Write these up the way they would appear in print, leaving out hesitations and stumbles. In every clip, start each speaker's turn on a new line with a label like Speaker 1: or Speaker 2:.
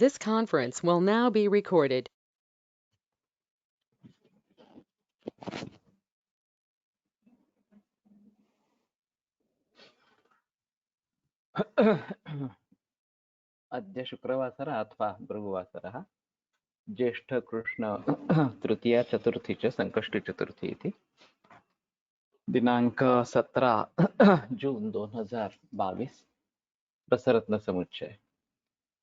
Speaker 1: This conference will now be recorded.
Speaker 2: अद्य शुक्रवासर अथवा भृगुवासरः ज्येष्ठ कृष्ण तृतीया चतुर्थी च संकष्टी चतुर्थी इति दिनांक 17 जून 2022 रसरत्न समुच्चय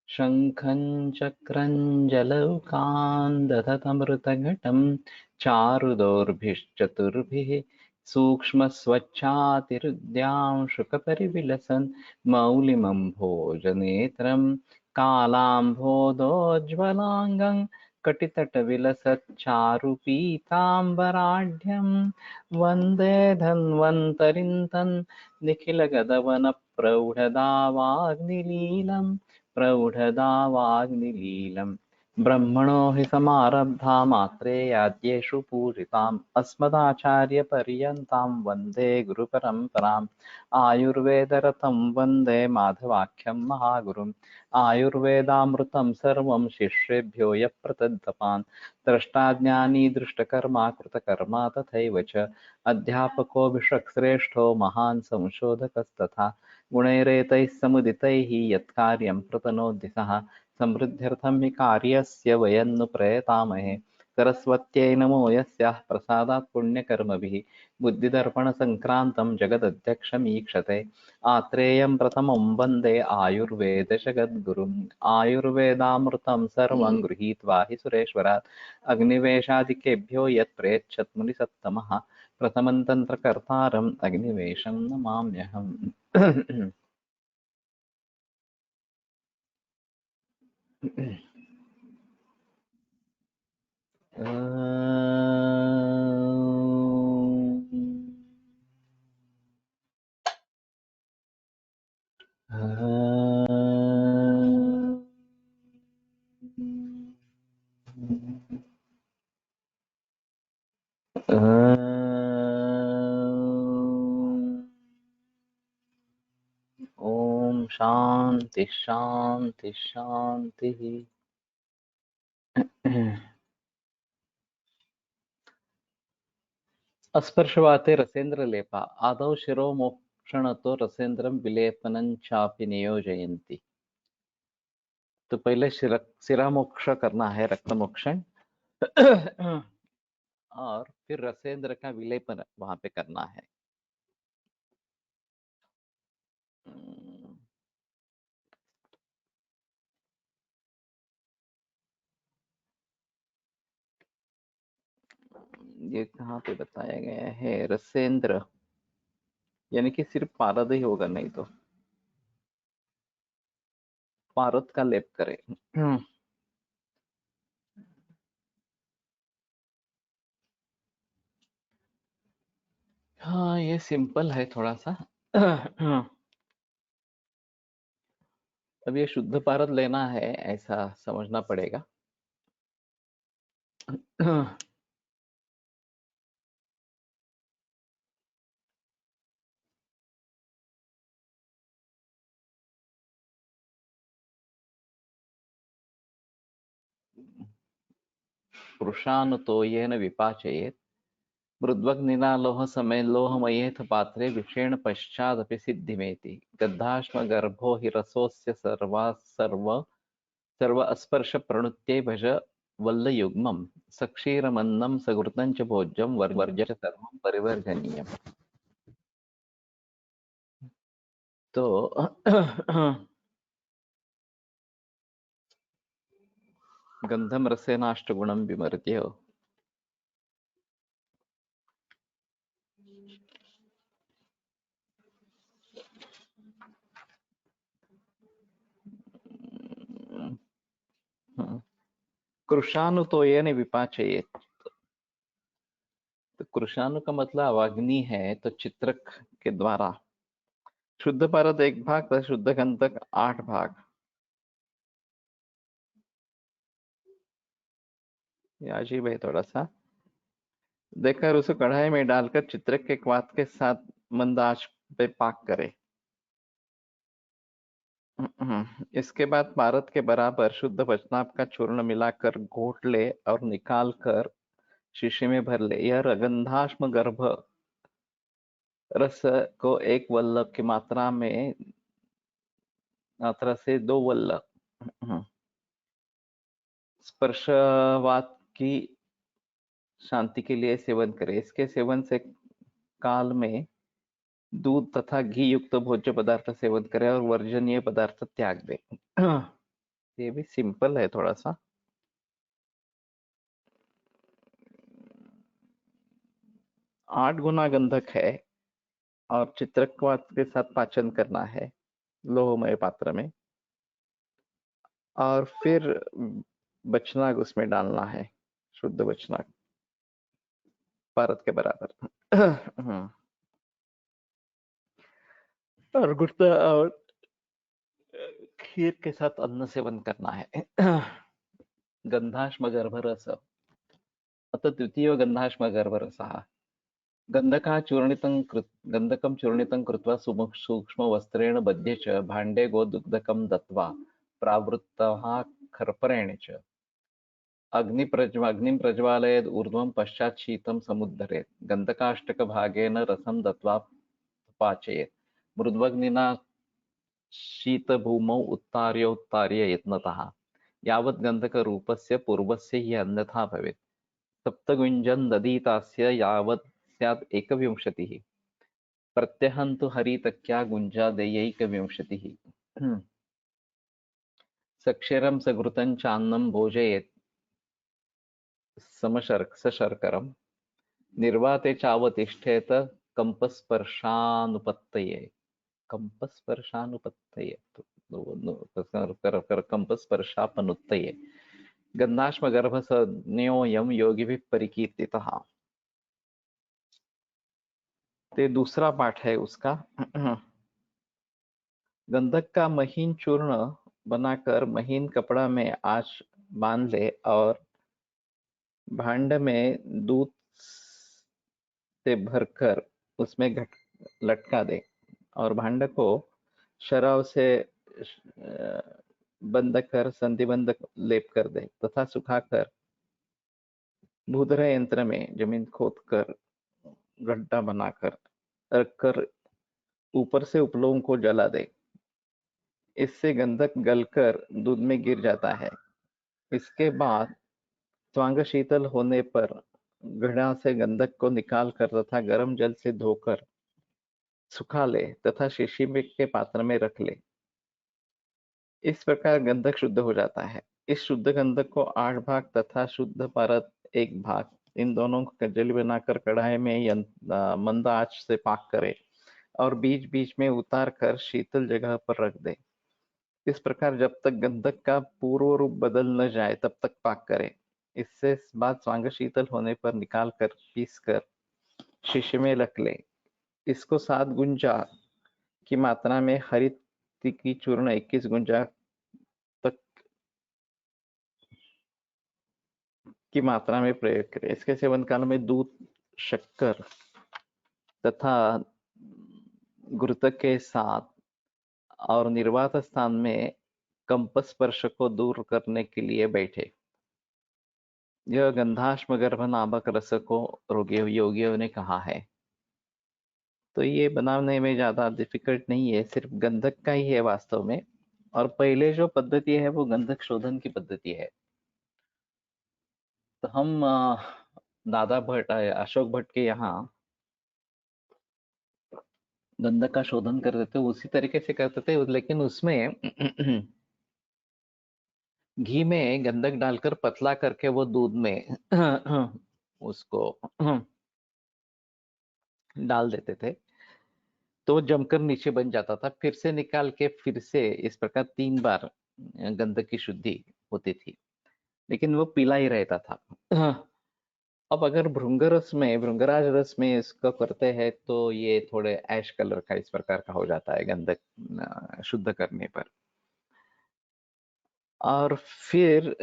Speaker 2: शंखं चक्रं जलौकान् दधतमृतघटं चारुदौर्भिश्चतुर्भिः सूक्ष्मस्वच्छातिरुद्यां शुकपरिविलसन् मौलिमम्भोजनेत्रं कालाम्भोदोज्ज्वलाङ्गं कटितटविलसच्चारुपीताम्बराढ्यं वन्दे धन्वन्तरिं तन् निखिलगदवनप्रौढदावाग्निलीलम् प्रौढदावाग्निलीलम् ब्रह्मणो हि समारब्धा मात्रेयाद्येषु पूजिताम् अस्मदाचार्यपर्यन्तां वन्दे गुरुपरम्पराम् आयुर्वेदरतं वन्दे माधवाख्यं महागुरुम् आयुर्वेदामृतं सर्वं शिष्येभ्यो यः प्रदत्तवान् द्रष्टाज्ञानी दृष्टकर्मा कृतकर्मा तथैव च अध्यापको विश्वश्रेष्ठो महान् संशोधकस्तथा गुणैरेतैः समुदितैः यत्कार्यं प्रतनोति सः समृद्ध्यर्थं हि कार्यस्य वयं नु प्रयतामहे सरस्वत्यै नमो यस्याः प्रसादात् पुण्यकर्मभिः बुद्धिदर्पणसङ्क्रान्तं जगदध्यक्षमीक्षते आत्रेयं प्रथमं वन्दे आयुर्वेदजगद्गुरुम् आयुर्वेदामृतं सर्वं गृहीत्वा हि सुरेश्वरात् अग्निवेशादिकेभ्यो यत् प्रेच्छत् मुनिसत्तमः प्रथमं तन्त्रकर्तारम् अग्निवेशं नमाम्यहम् ओम शांति शांति शांति। अस्पर्शवाते रसेन्द्रलेपा आदौ शिरोमोक्षणतो रसेन्द्रं विलेपनं चापि नियोजयन्ति। तो पहले शिरामोक्ष करना है, रक्तमोक्षण, और फिर रसेंद्र का विलेपन वहां पे करना है। ये कहाँ पे बताया गया है? रसेंद्र यानी कि सिर्फ पारद ही होगा, नहीं तो पारद का लेप करे। हाँ, ये सिंपल है थोड़ा सा। अब ये शुद्ध पारद लेना है, ऐसा समझना पड़ेगा। पुरुषानुतो येन विपाचयेत् मृद्वग्निना समय लोहमयेथ पात्रे विषेण पश्चादपि सिद्धिमेति गद्धाश्मगर्भो हि रसोऽस्य सर्व अस्पर्श प्रणुत्ये भज वल्लयुग्मं सक्षीरमन्नं सघृतं च भोज्यं वर्ज्य च सर्वं परिवर्जनीयम्। तो गंधम रसेनाष्टगुणं विमर्द्य कृशानुतोयेन विपाचयेत्। तो कृशानु का मतलब अग्नि है, तो चित्रक के द्वारा शुद्ध परत 1 भाग तथा शुद्ध गंधक 8 भाग। ये अजीब है थोड़ा सा। देखकर उसे कढ़ाई में डालकर चित्रक के क्वाथ के साथ मंद आंच पे पाक करे। इसके बाद भारत के बराबर शुद्ध वचनाभ का चूर्ण मिलाकर घोट ले और निकाल कर शीशी में भर ले। यह गंधाश्म गर्भ रस को एक वल्लभ की मात्रा से 2 वल्लभ स्पर्शवात की शांति के लिए सेवन करें। इसके सेवन से काल में दूध तथा घी युक्त भोज्य पदार्थ सेवन करें और वर्जनीय पदार्थ त्याग दे। ये भी सिंपल है थोड़ा सा। 8 गुना गंधक है और चित्रकवात के साथ पाचन करना है लोहमय पात्र में, और फिर बचनाग उसमें डालना है, शुद्ध बचनाग भारत के बराबर। और गुर्दा और खीर के साथ अन्न सेवन करना है। गंधाश्म गर्भरस अत द्वितीयो गंधाश्म गर्भरसः गंधकं चूर्णितं कृत्वा सूक्ष्मवस्त्रेण बध्य च भाण्डे गोदुग्धकं दत्त्वा प्रावृत्तः खर्परेण च अग्निं प्रज्वालयेद् ऊर्ध्वं पश्चात् शीतं समुद्धरेत्। गन्धकाष्टकभागेन रसं दत्त्वा पाचयेत्। मृद्वग्निना शीतभूमौ उत्तार्य यत्नतः यावत् गन्धकरूपस्य पूर्वस्य हि अन्यथा भवेत्। सप्तगुञ्जन् दधीतास्य यावत् स्यात् 21 प्रत्यहन्तु हरितक्या गुञ्जादेयैकविंशतिः। सक्षरं सघृतं चान्नं भोजयेत् सशर्करं निर्वाते चावतिष्ठेत कंपस्पर्शानुपत्तये। कंपस्पर्शापनुत्तये गन्धाश्मगर्भसंज्ञोऽयं योगिभिः परिकीर्तितः। ते दूसरा पाठ है उसका। गंधक का महीन चूर्ण बनाकर महीन कपड़ा में आँच बांध ले और भांड में दूध से भरकर उसमें लटका दे और भांड को शराब से बंद कर संधिबंध लेप कर दे तथा सुखाकर भूधरा यंत्र में जमीन खोद कर गड्ढा बनाकर रखकर ऊपर से उपलों को जला दे। इससे गंधक गलकर दूध में गिर जाता है। इसके बाद स्वांग शीतल होने पर घड़ा से गंधक को निकाल कर तथा गर्म जल से धोकर सुखा ले तथा शीशी के पात्र में रख ले। इस प्रकार गंधक शुद्ध हो जाता है। इस शुद्ध गंधक को 8 भाग तथा शुद्ध परत 1 भाग, इन दोनों को जली बनाकर कढ़ाई में मंद आंच से पाक करे और बीच बीच में उतार कर शीतल जगह पर रख दे। इस प्रकार जब तक गंधक का पूर्व रूप बदल न जाए तब तक पाक करे। इससे बाद स्वांग शीतल होने पर निकाल कर पीस कर शीशे में रख ले। इसको 7 गुंजा की मात्रा में हरित की चूर्ण 21 गुंजा तक की मात्रा में प्रयोग करें। इसके सेवन काल में दूध, शक्कर तथा घृत के साथ और निर्वात स्थान में कंपस स्पर्श को दूर करने के लिए बैठे। यह गंधाश्म गर्भ नामक रस को योगियों ने कहा है। तो ये बनाने में ज्यादा डिफिकल्ट नहीं है, सिर्फ गंधक का ही है वास्तव में। और पहले जो पद्धति है वो गंधक शोधन की पद्धति है। तो हम दादा भट्ट अशोक भट्ट के यहाँ गंधक का शोधन करते थे, उसी तरीके से करते थे, लेकिन उसमें घी में गंधक डालकर पतला करके वो दूध में उसको डाल देते थे तो जमकर नीचे बन जाता था। फिर से निकाल के फिर से इस प्रकार 3 बार गंधक की शुद्धि होती थी, लेकिन वो पीला ही रहता था। अब अगर भृंगराज रस में इसको करते हैं तो ये थोड़े ऐश कलर का इस प्रकार का हो जाता है गंधक शुद्ध करने पर। और फिर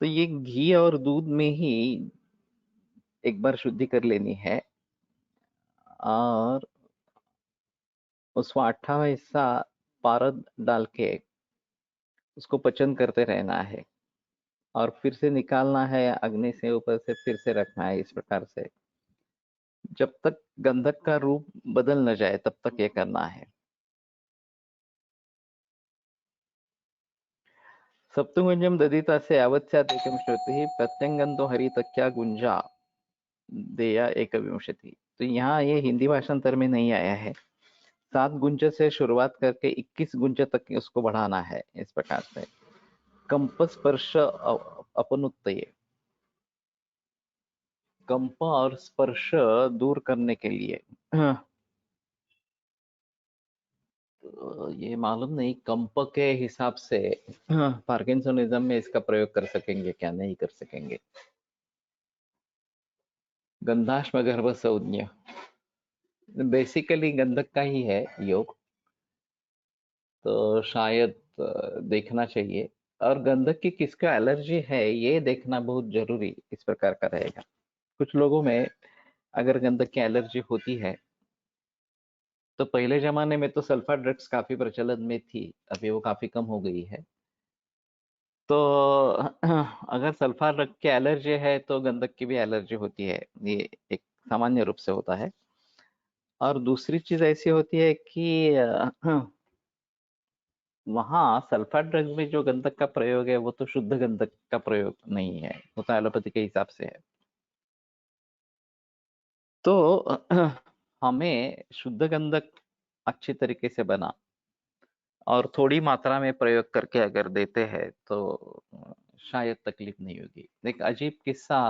Speaker 2: तो ये घी और दूध में ही एक बार शुद्धि कर लेनी है और उसको 8वां हिस्सा पारद डाल के उसको पचन करते रहना है और फिर से निकालना है, अग्नि से ऊपर से फिर से रखना है, इस प्रकार से जब तक गंधक का रूप बदल न जाए तब तक ये करना है। सप्तगुंजम ददिता से यावत्स्यात् एकम श्रुति प्रत्यंगंतो हरितक्या गुंजा देया एक विंशति। तो यहाँ ये हिंदी भाषांतर में नहीं आया है। 7 गुंज से शुरुआत करके 21 गुंज तक उसको बढ़ाना है, इस प्रकार से कंप स्पर्श अपनुत्तये, कंप और स्पर्श दूर करने के लिए। तो ये मालूम नहीं कंप के हिसाब से पार्किंसोनिज्म में इसका प्रयोग कर सकेंगे क्या, नहीं कर सकेंगे। गंधाश्म गर्भ संज्ञा बेसिकली गंधक का ही है योग, तो शायद देखना चाहिए। और गंधक की किसका एलर्जी है ये देखना बहुत जरूरी इस प्रकार का रहेगा। कुछ लोगों में अगर गंधक की एलर्जी होती है तो पहले जमाने में तो सल्फा ड्रग्स काफी प्रचलन में थी, अभी वो काफी कम हो गई है। तो अगर सल्फा ड्रग की एलर्जी है तो गंधक की भी एलर्जी होती है, ये एक सामान्य रूप से होता है। और दूसरी चीज ऐसी होती है कि वहाँ सल्फा ड्रग में जो गंधक का प्रयोग है वो तो शुद्ध गंधक का प्रयोग नहीं है, वो तो एलोपैथी के हिसाब से है। तो हमें शुद्ध गंधक अच्छी तरीके से बना और थोड़ी मात्रा में प्रयोग करके अगर देते हैं तो शायद तकलीफ नहीं होगी। एक अजीब किस्सा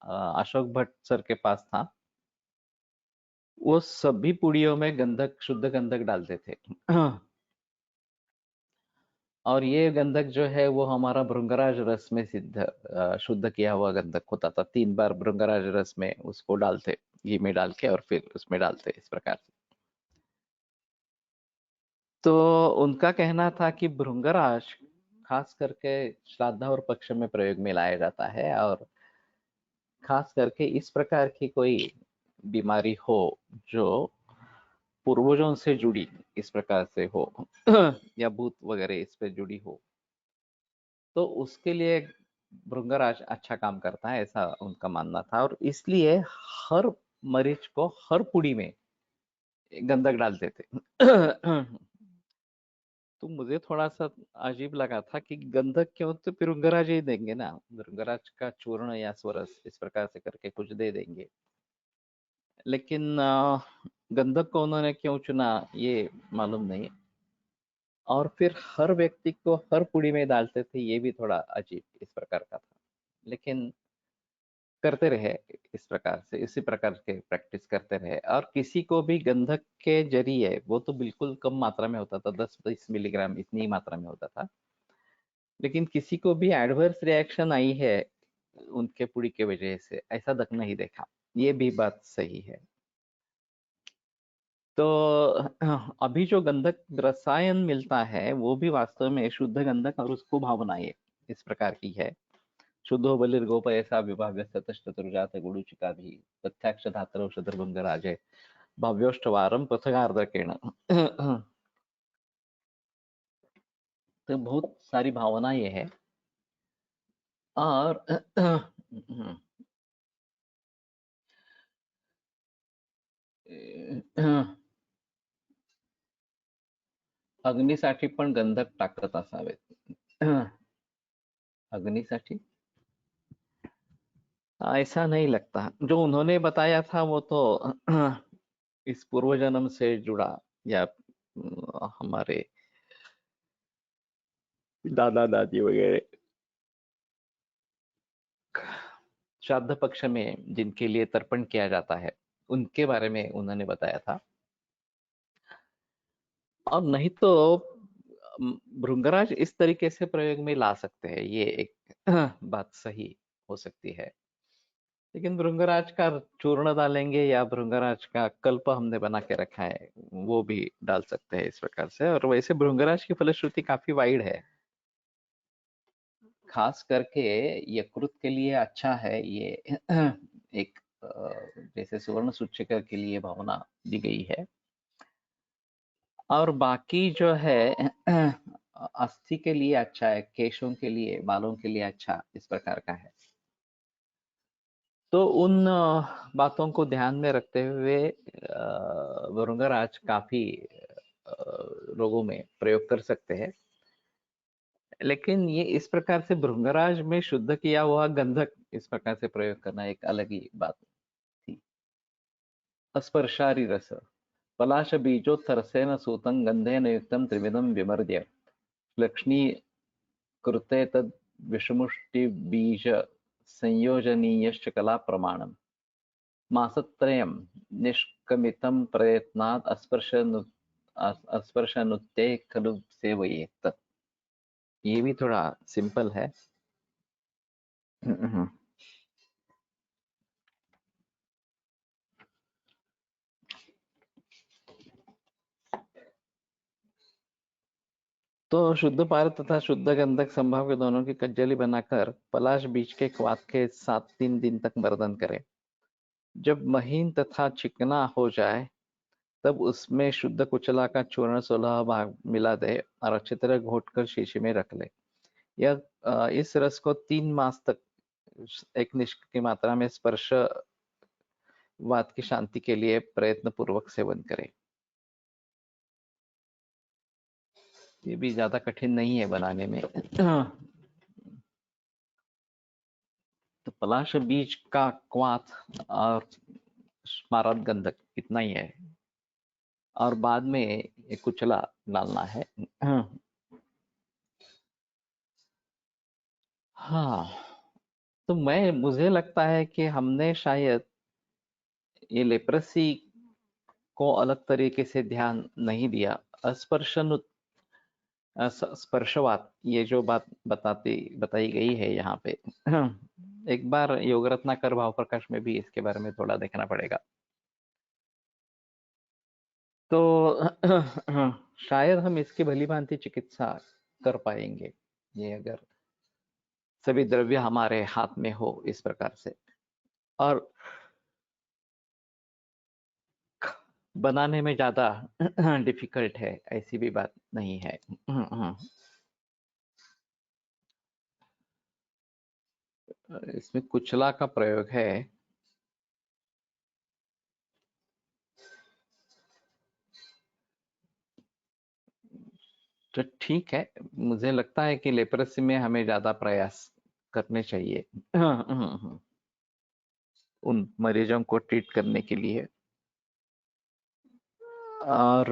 Speaker 2: अशोक भट्ट सर के पास था। वो सभी पुड़ियों में गंधक, शुद्ध गंधक डालते थे। और ये गंधक जो है वो हमारा भृंगराज रस में सिद्ध शुद्ध किया हुआ गंधक होता था। 3 बार भृंगराज रस में उसको डालते, घी में डाल के और फिर उसमें डालते, इस प्रकार से। तो उनका कहना था कि भृंगराज खास करके श्राद्ध और पक्ष में प्रयोग में लाया जाता है, और खास करके इस प्रकार की कोई बीमारी हो जो पूर्वजों से जुड़ी इस प्रकार से हो या भूत वगैरह इस पे जुड़ी हो, तो उसके लिए भृंगराज अच्छा काम करता है, ऐसा उनका मानना था। और इसलिए हर मरीज को हर पुड़ी में गंधक डालते थे। तो मुझे थोड़ा सा अजीब लगा था कि गंधक क्यों, तो फिर भृंगराज ही देंगे ना, भृंगराज का चूर्ण या स्वरस इस प्रकार से करके कुछ दे देंगे। लेकिन गंधक को उन्होंने क्यों चुना ये मालूम नहीं। और फिर हर व्यक्ति को हर पुड़ी में डालते थे, ये भी थोड़ा अजीब इस प्रकार का था। लेकिन करते रहे इस प्रकार से, इसी प्रकार के प्रैक्टिस करते रहे। और किसी को भी गंधक के जरिए, वो तो बिल्कुल कम मात्रा में होता था, 10-20 मिलीग्राम इतनी ही मात्रा में होता था, लेकिन किसी को भी एडवर्स रिएक्शन आई है उनके पुड़ी के वजह से, ऐसा तक नहीं देखा। ये भी बात सही है। तो अभी जो गंधक रसायन मिलता है वो भी वास्तव में शुद्ध गंधक और उसको भावनाएं इस प्रकार की है। शुद्धो बलिर्गोपयसा विभाग चतुर्जात गुडुचिका भी प्रत्यक्ष धात्र औषधर्भंग राजे भव्योष्टवारम पथगार्धकेण। तो बहुत सारी भावना ये है। और अग्नीसाठी पण गंधक टाकत असावेत। अग्निसाठी ऐसा नहीं लगता, जो उन्होंने बताया था वो तो इस पूर्व जन्म से जुड़ा, या हमारे दादा दादी वगैरह श्राद्ध पक्ष में जिनके लिए तर्पण किया जाता है उनके बारे में उन्होंने बताया था। और नहीं तो भृंगराज इस तरीके से प्रयोग में ला सकते हैं, ये एक बात सही हो सकती है। लेकिन भृंगराज का चूर्ण डालेंगे या भृंगराज का कल्प हमने बना के रखा है वो भी डाल सकते हैं इस प्रकार से। और वैसे भृंगराज की फलश्रुति काफी वाइड है, खास करके यकृत के लिए अच्छा है ये। एक जैसे सुवर्ण सूचिका के लिए भावना दी गई है। और बाकी जो है अस्थि के लिए अच्छा है, केशों के लिए, बालों के लिए अच्छा इस प्रकार का है। तो उन बातों को ध्यान में रखते हुए भृंगराज काफी रोगों में प्रयोग कर सकते हैं। लेकिन ये इस प्रकार से भृंगराज में शुद्ध किया हुआ गंधक इस प्रकार से प्रयोग करना एक अलग ही बात थी। अस्पर्शारी रस पलाश बीजोत्तरसेन सूतं गंधेन युक्तं त्रिविधं विमर्द्य लक्ष्मी कृते तद् विषमुष्टि बीज संयोजनीयश्च कला प्रमाणम् मासत्रयं निष्कमितं प्रयत्नात् अस्पर्शनुत्ते खलु सेवयेत्। ये भी थोड़ा सिंपल है। तो शुद्ध पार तथा शुद्ध गंधक संभाव के दोनों की कज्जली बनाकर पलाश बीज के क्वाथ के साथ 3 दिन तक मर्दन करें। जब महीन तथा चिकना हो जाए तब उसमें शुद्ध कुचला का चूर्ण 16 भाग मिला दे और अच्छी तरह घोटकर शीशी में रख ले। इस रस को 3 मास तक एक निश्चित की मात्रा में स्पर्श वात की शांति के लिए प्रयत्न पूर्वक सेवन करें। ये भी ज्यादा कठिन नहीं है बनाने में। तो पलाश बीज का क्वाथ और स्मारक गंधक इतना ही है और बाद में ये कुचला डालना है। हाँ, तो मुझे लगता है कि हमने शायद ये लेप्रेसी को अलग तरीके से ध्यान नहीं दिया। स्पर्शवात ये जो बात बताई गई है यहाँ पे, एक बार योग रत्नाकर भाव प्रकाश में भी इसके बारे में थोड़ा देखना पड़ेगा। तो शायद हम इसकी भली भांति चिकित्सा कर पाएंगे ये अगर सभी द्रव्य हमारे हाथ में हो इस प्रकार से, और बनाने में ज्यादा डिफिकल्ट है ऐसी भी बात नहीं है। इसमें कुचला का प्रयोग है। तो ठीक है, मुझे लगता है कि लेप्रेसी में हमें ज्यादा प्रयास करने चाहिए उन मरीजों को ट्रीट करने के लिए। और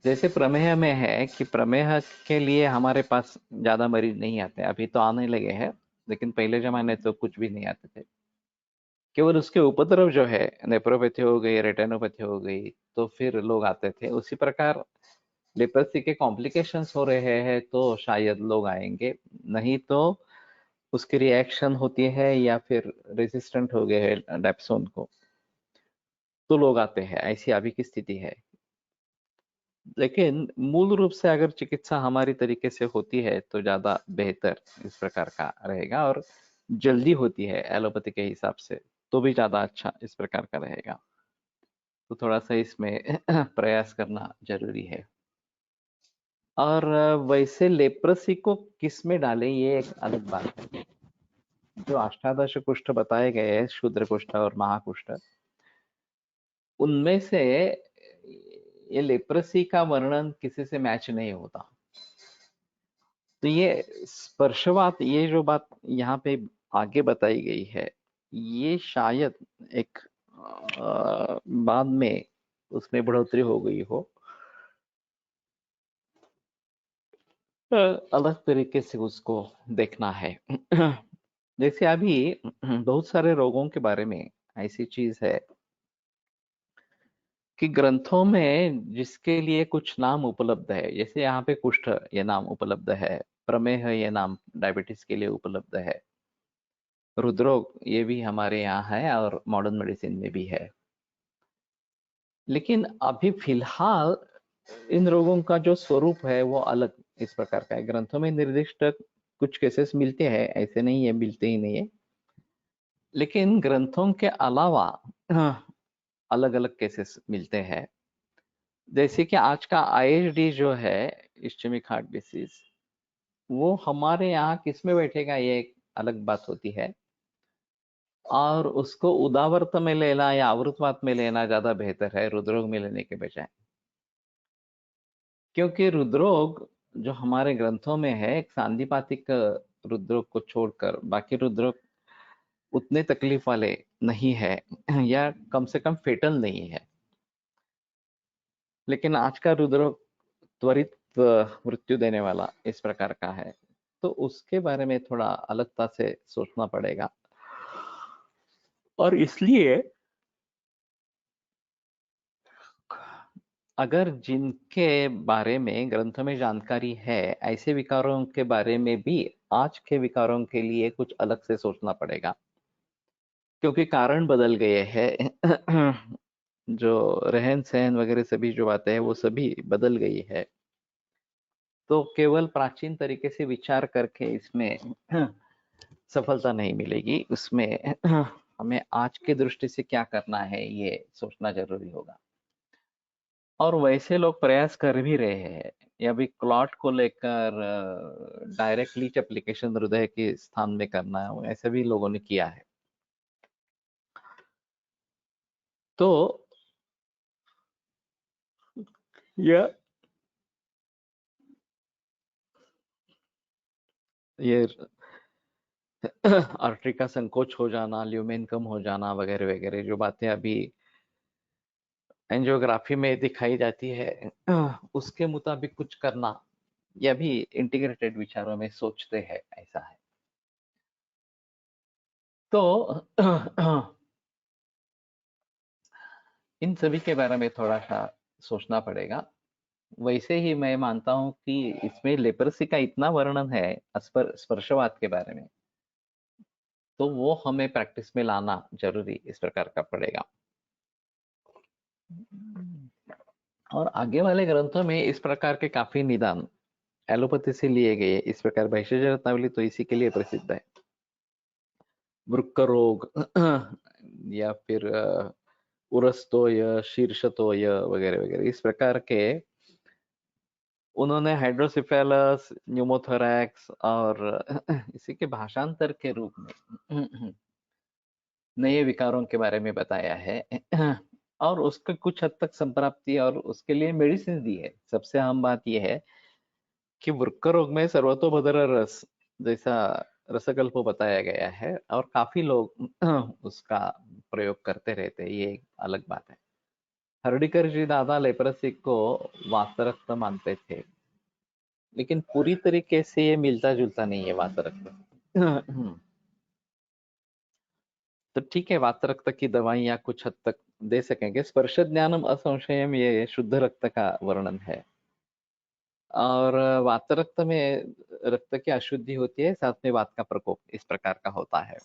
Speaker 2: जैसे प्रमेह में है कि प्रमेह के लिए हमारे पास ज्यादा मरीज नहीं आते, अभी तो आने लगे हैं, लेकिन पहले जमाने तो कुछ भी नहीं आते थे। केवल उसके उपद्रव जो है, नेप्रोपैथी हो गई, रेटिनोपैथी हो गई, तो फिर लोग आते थे। उसी प्रकार लेप्रेसी के कॉम्प्लिकेशंस हो रहे हैं तो शायद लोग आएंगे, नहीं तो उसकी रिएक्शन होती है या फिर रेजिस्टेंट हो गए हैं डेप्सोन को तो लोग आते हैं। ऐसी अभी की स्थिति है। लेकिन मूल रूप से अगर चिकित्सा हमारी तरीके से होती है तो ज्यादा बेहतर इस प्रकार का रहेगा, और जल्दी होती है एलोपैथी के हिसाब से तो भी ज्यादा अच्छा इस प्रकार का रहेगा। तो थोड़ा सा इसमें प्रयास करना जरूरी है। और वैसे लेप्रेसी को किस में डालें ये एक अलग बात है। जो अष्टादश कुष्ठ बताए गए हैं, शूद्र कुष्ठ और महाकुष्ठ, उनमें से ये लेप्रेसी का वर्णन किसी से मैच नहीं होता। तो ये स्पर्शवात, ये जो बात यहाँ पे आगे बताई गई है, ये शायद एक बाद में उसमें बढ़ोतरी हो गई हो, अलग तरीके से उसको देखना है। जैसे अभी बहुत सारे रोगों के बारे में ऐसी चीज है कि ग्रंथों में जिसके लिए कुछ नाम उपलब्ध है, जैसे यहाँ पे कुष्ठ ये नाम उपलब्ध है, प्रमेह ये नाम डायबिटीज के लिए उपलब्ध है, हृदरोग ये भी हमारे यहाँ है और मॉडर्न मेडिसिन में भी है। लेकिन अभी फिलहाल इन रोगों का जो स्वरूप है वो अलग इस प्रकार का है। ग्रंथों में निर्दिष्ट कुछ केसेस मिलते हैं, ऐसे नहीं है मिलते ही नहीं है, लेकिन ग्रंथों के अलावा अलग अलग केसेस मिलते हैं। जैसे कि आज का आईएचडी जो है, इस्चेमिक हार्ट डिसीज, वो हमारे यहाँ किस में बैठेगा ये एक अलग बात होती है। और उसको उदावर्त में लेना या आवृतवात में लेना ज्यादा बेहतर है रुद्रोग में लेने के बजाय। क्योंकि रुद्रोग जो हमारे ग्रंथों में है, एक सांधिपातिक रुद्रोग को छोड़कर बाकी रुद्रोग उतने तकलीफ वाले नहीं है, या कम से कम फेटल नहीं है। लेकिन आज का रुद्रोग त्वरित मृत्यु देने वाला इस प्रकार का है, तो उसके बारे में थोड़ा अलगता से सोचना पड़ेगा। और इसलिए अगर जिनके बारे में ग्रंथ में जानकारी है, ऐसे विकारों के बारे में भी आज के विकारों के लिए कुछ अलग से सोचना पड़ेगा, क्योंकि कारण बदल गए हैं। जो रहन सहन वगैरह सभी जो बातें हैं वो सभी बदल गई है। तो केवल प्राचीन तरीके से विचार करके इसमें सफलता नहीं मिलेगी। उसमें हमें आज के दृष्टि से क्या करना है ये सोचना जरूरी होगा। और वैसे लोग प्रयास कर भी रहे हैं। ये अभी क्लॉट को लेकर डायरेक्टली एप्लीकेशन हृदय के स्थान में करना है, ऐसे भी लोगों ने किया है। तो ये आर्टरी का संकोच हो जाना, ल्यूमेन कम हो जाना वगैरह वगैरह जो बातें अभी एंजियोग्राफी में दिखाई जाती है, उसके मुताबिक कुछ करना, यह भी इंटीग्रेटेड विचारों में सोचते हैं, ऐसा है। तो इन सभी के बारे में थोड़ा सा सोचना पड़ेगा। वैसे ही मैं मानता हूं कि इसमें लेप्रोसी का इतना वर्णन है स्पर्शवात के बारे में, तो वो हमें प्रैक्टिस में लाना जरूरी इस प्रकार का पड़ेगा। और आगे वाले ग्रंथों में इस प्रकार के काफी निदान एलोपैथी से लिए गए। इस प्रकार भैषज रत्नावली तो इसी के लिए प्रसिद्ध है। वृक्क रोग या फिर उरस्तोय, शीर्षतोय वगैरह वगैरह इस प्रकार के उन्होंने हाइड्रोसिफेलस, न्यूमोथोरैक्स और इसी के भाषांतर के रूप में नए विकारों के बारे में बताया है। और उसका कुछ हद तक संप्राप्ति और उसके लिए मेडिसिन दी है। सबसे अहम बात यह है कि वृक्क रोग में सर्वतोभद्र रस जैसा रसकल्प बताया गया है, और काफी लोग उसका प्रयोग करते रहते हैं, ये एक अलग बात है। हर्डीकर जी दादा लेप्रोसी को वातरक्त मानते थे, लेकिन पूरी तरीके से ये मिलता जुलता नहीं है वातरक्त। तो ठीक है, वातरक्त की दवाइयाँ कुछ हद तक दे सकेंगे। स्पर्श ज्ञानम असंशयम ये शुद्ध रक्त का वर्णन है। और वातरक्त में रक्त की अशुद्धि होती है, साथ में वात का प्रकोप इस प्रकार का होता है।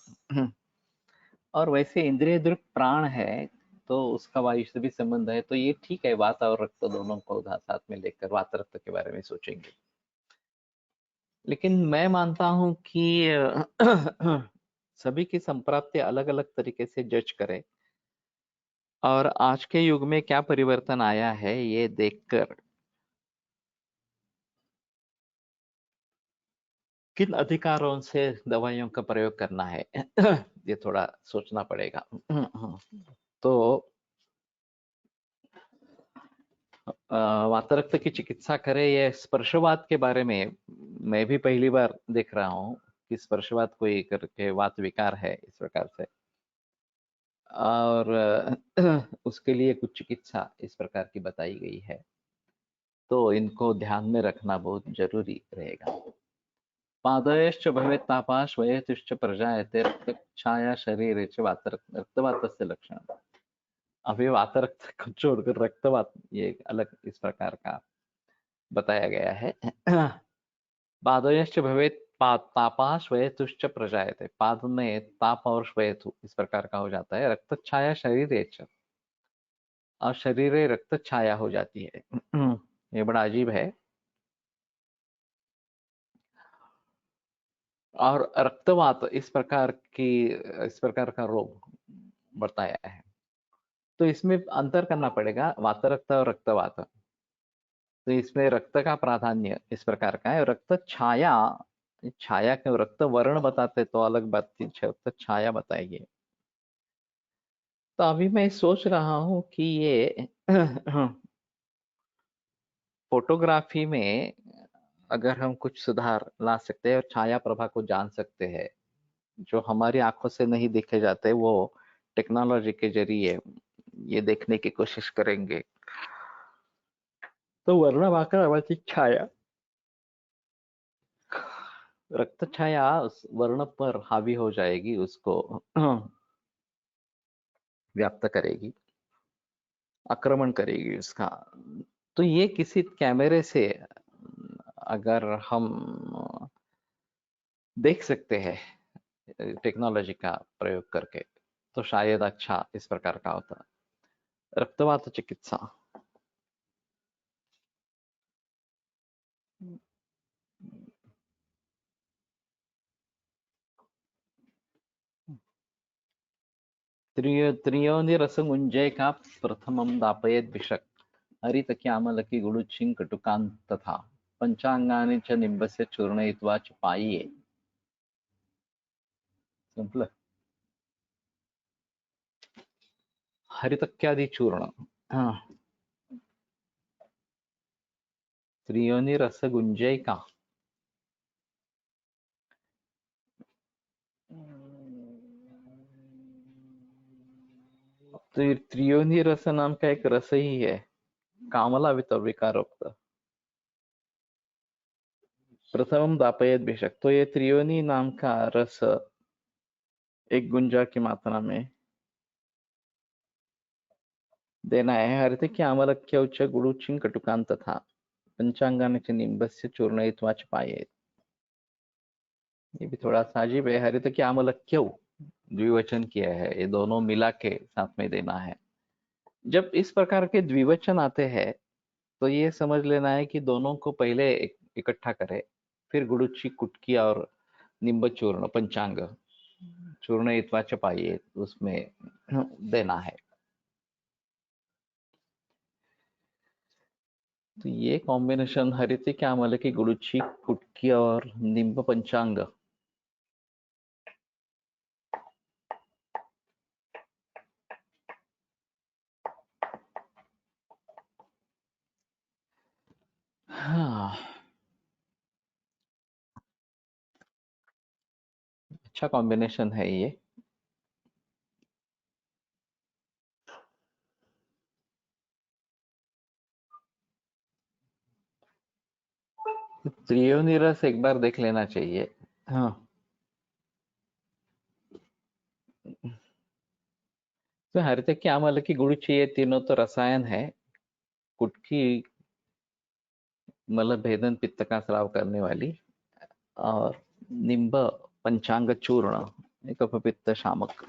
Speaker 2: और वैसे इंद्रिय दृक प्राण है, तो उसका वायु से भी संबंध है, तो ये ठीक है। वात और रक्त दोनों को उधर साथ में लेकर वातरक्त के बारे में सोचेंगे। लेकिन मैं मानता हूं कि सभी की संप्राप्ति अलग अलग तरीके से जज करें, और आज के युग में क्या परिवर्तन आया है ये देखकर किन अधिकारों से दवाइयों का प्रयोग करना है ये थोड़ा सोचना पड़ेगा। तो वातरक्त की चिकित्सा करें, ये स्पर्शवात के बारे में मैं भी पहली बार देख रहा हूँ कि स्पर्शवात कोई करके वात विकार है इस प्रकार से। और उसके लिए कुछ चिकित्सा इस प्रकार की बताई गई है, तो इनको ध्यान में रखना बहुत जरूरी रहेगा। पादयश्च भवेत् तापः श्वेतुश्च प्रजायते रक्तच्छाया शरीरे च रक्तवातस्य लक्षण। अभी वातरक्त को छोड़कर रक्तवात ये एक अलग इस प्रकार का बताया गया है। पादयश्च भवेत् तापः श्वेतुश्च प्रजायते। पाद में ताप और श्वेतु इस प्रकार का हो जाता है। रक्तच्छाया शरीरे च, और शरीरे रक्त छाया हो जाती है। ये बड़ा अजीब है। और रक्तवात इस प्रकार का रोग बताया है। तो इसमें अंतर करना पड़ेगा वातरक्त और रक्तवात। तो इसमें रक्त का प्राधान्य इस प्रकार का है। रक्त छाया, छाया क्यों, रक्त वर्ण बताते तो अलग बात थी, रक्त छाया बताएगी। तो अभी मैं सोच रहा हूँ कि ये फोटोग्राफी में अगर हम कुछ सुधार ला सकते हैं और छाया प्रभा को जान सकते हैं, जो हमारी आंखों से नहीं देखे जाते, वो टेक्नोलॉजी के जरिए ये देखने की कोशिश करेंगे, तो वर्णमाक्रमाची छाया, रक्त छाया उस वर्ण पर हावी हो जाएगी, उसको व्याप्त करेगी, आक्रमण करेगी उसका। तो ये किसी कैमरे से अगर हम देख सकते हैं टेक्नोलॉजी का प्रयोग करके, तो शायद अच्छा इस प्रकार का होता। रक्तवात चिकित्सा, त्रियोनिरसमुञ्जयका प्रथमं दापयेद् विषक् हरितक्यामलकी गुडुचिं कटुकान् तथा पंचांगानि च निम्बस्य चूर्णयित्वा च पाय्ये। सिंपल। हरितक्यादि चूर्ण, हाँ, त्रियोनिरसगुञ्जयका। तो ये त्रियोनी रस नाम का एक रस ही है, कामला विकारोक्त। प्रथमम दापयत बेशक, तो ये त्रियोनी नाम का रस एक गुंजा की मात्रा में देना है। हरित की आमलक्य उच्च गुड़ुचिं कटुकान तथा पंचांगान च निम्बस्य चूर्णयित्वा च पायेत्। ये भी थोड़ा सा अजीब है। हरित की आमलक्य द्विवचन किया है, ये दोनों मिला के साथ में देना है। जब इस प्रकार के द्विवचन आते हैं तो ये समझ लेना है कि दोनों को पहले इकट्ठा करें, फिर गुड़ुची कुटकी और निम्ब चूर्ण पंचांग चूर्ण इत्वा चपाइए उसमें देना है। तो ये कॉम्बिनेशन हरित क्या मल की गुड़ुची कुटकी और निम्ब पंचांग, हाँ, अच्छा कॉम्बिनेशन है ये। त्रियोनी रस एक बार देख लेना चाहिए। हाँ, तो हरित क्या मल की गुड़ुची, ये तीनों तो रसायन है। कुटकी मतलब भेदन पित्त का स्राव करने वाली, और निम्ब पंचांग चूर्ण एक अपपित्त शामक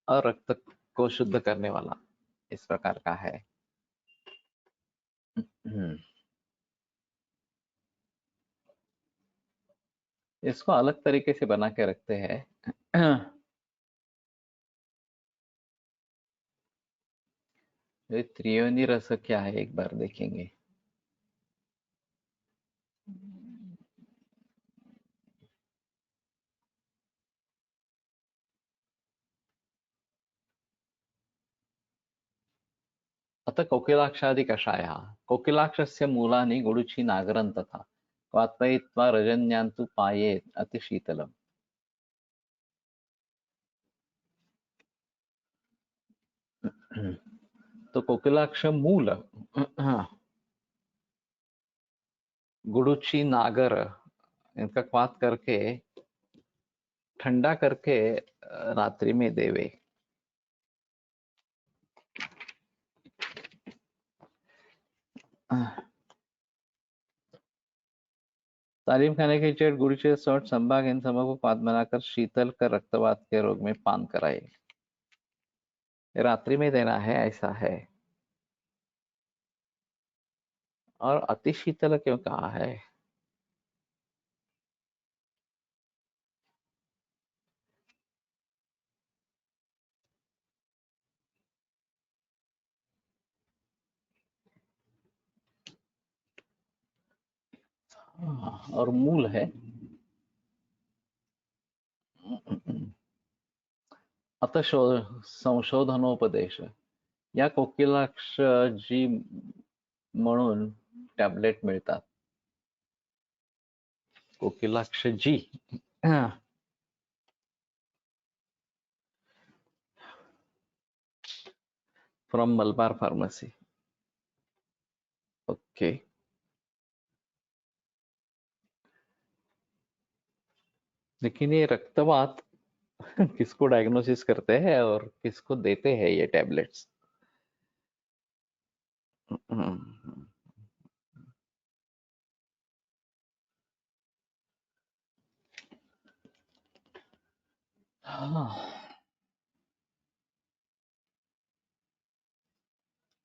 Speaker 2: और रक्त को शुद्ध करने वाला, इस प्रकार का है। हम्म, इसको अलग तरीके से बना के रखते हैं। ये त्रियोनी रस क्या है एक बार देखेंगे। अतः कोकिलाक्षादि कषायः, कोकिलाक्षस्य मूलानि गुडुचि नागरं तथा क्वात्मयित्वा रजन्यान्तु पायेत् अतिशीतलम्। तो कोकिलाक्ष मूल, हाँ, गुडुचि नागर, इनका क्वात करके ठंडा करके रात्रि में देवे। तालीम खाने के चेट गुरुचे सौट संभाग इन समूह को पात बनाकर शीतल कर रक्तवात के रोग में पान कराए। रात्रि में देना है ऐसा है। और अति शीतल क्यों कहा है? और मूल है अतः संशोधनोपदेश या कोकिलाक्ष जी म्हणून टॅबलेट मिळतात. कोकिलाक्ष जी फ्रॉम मलबार फार्मसी. ओके. लेकिन ये रक्तवात किसको डायग्नोसिस करते हैं और किसको देते हैं ये टैबलेट्स?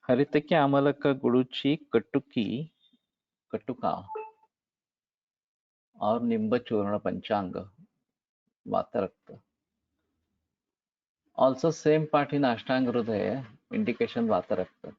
Speaker 2: हरितक्य आमलक गुडुची कटुका और निंब चूर्ण पंचांग वातरक्त. Also same part in Ashtanga Hridaya, indication Vatarakta.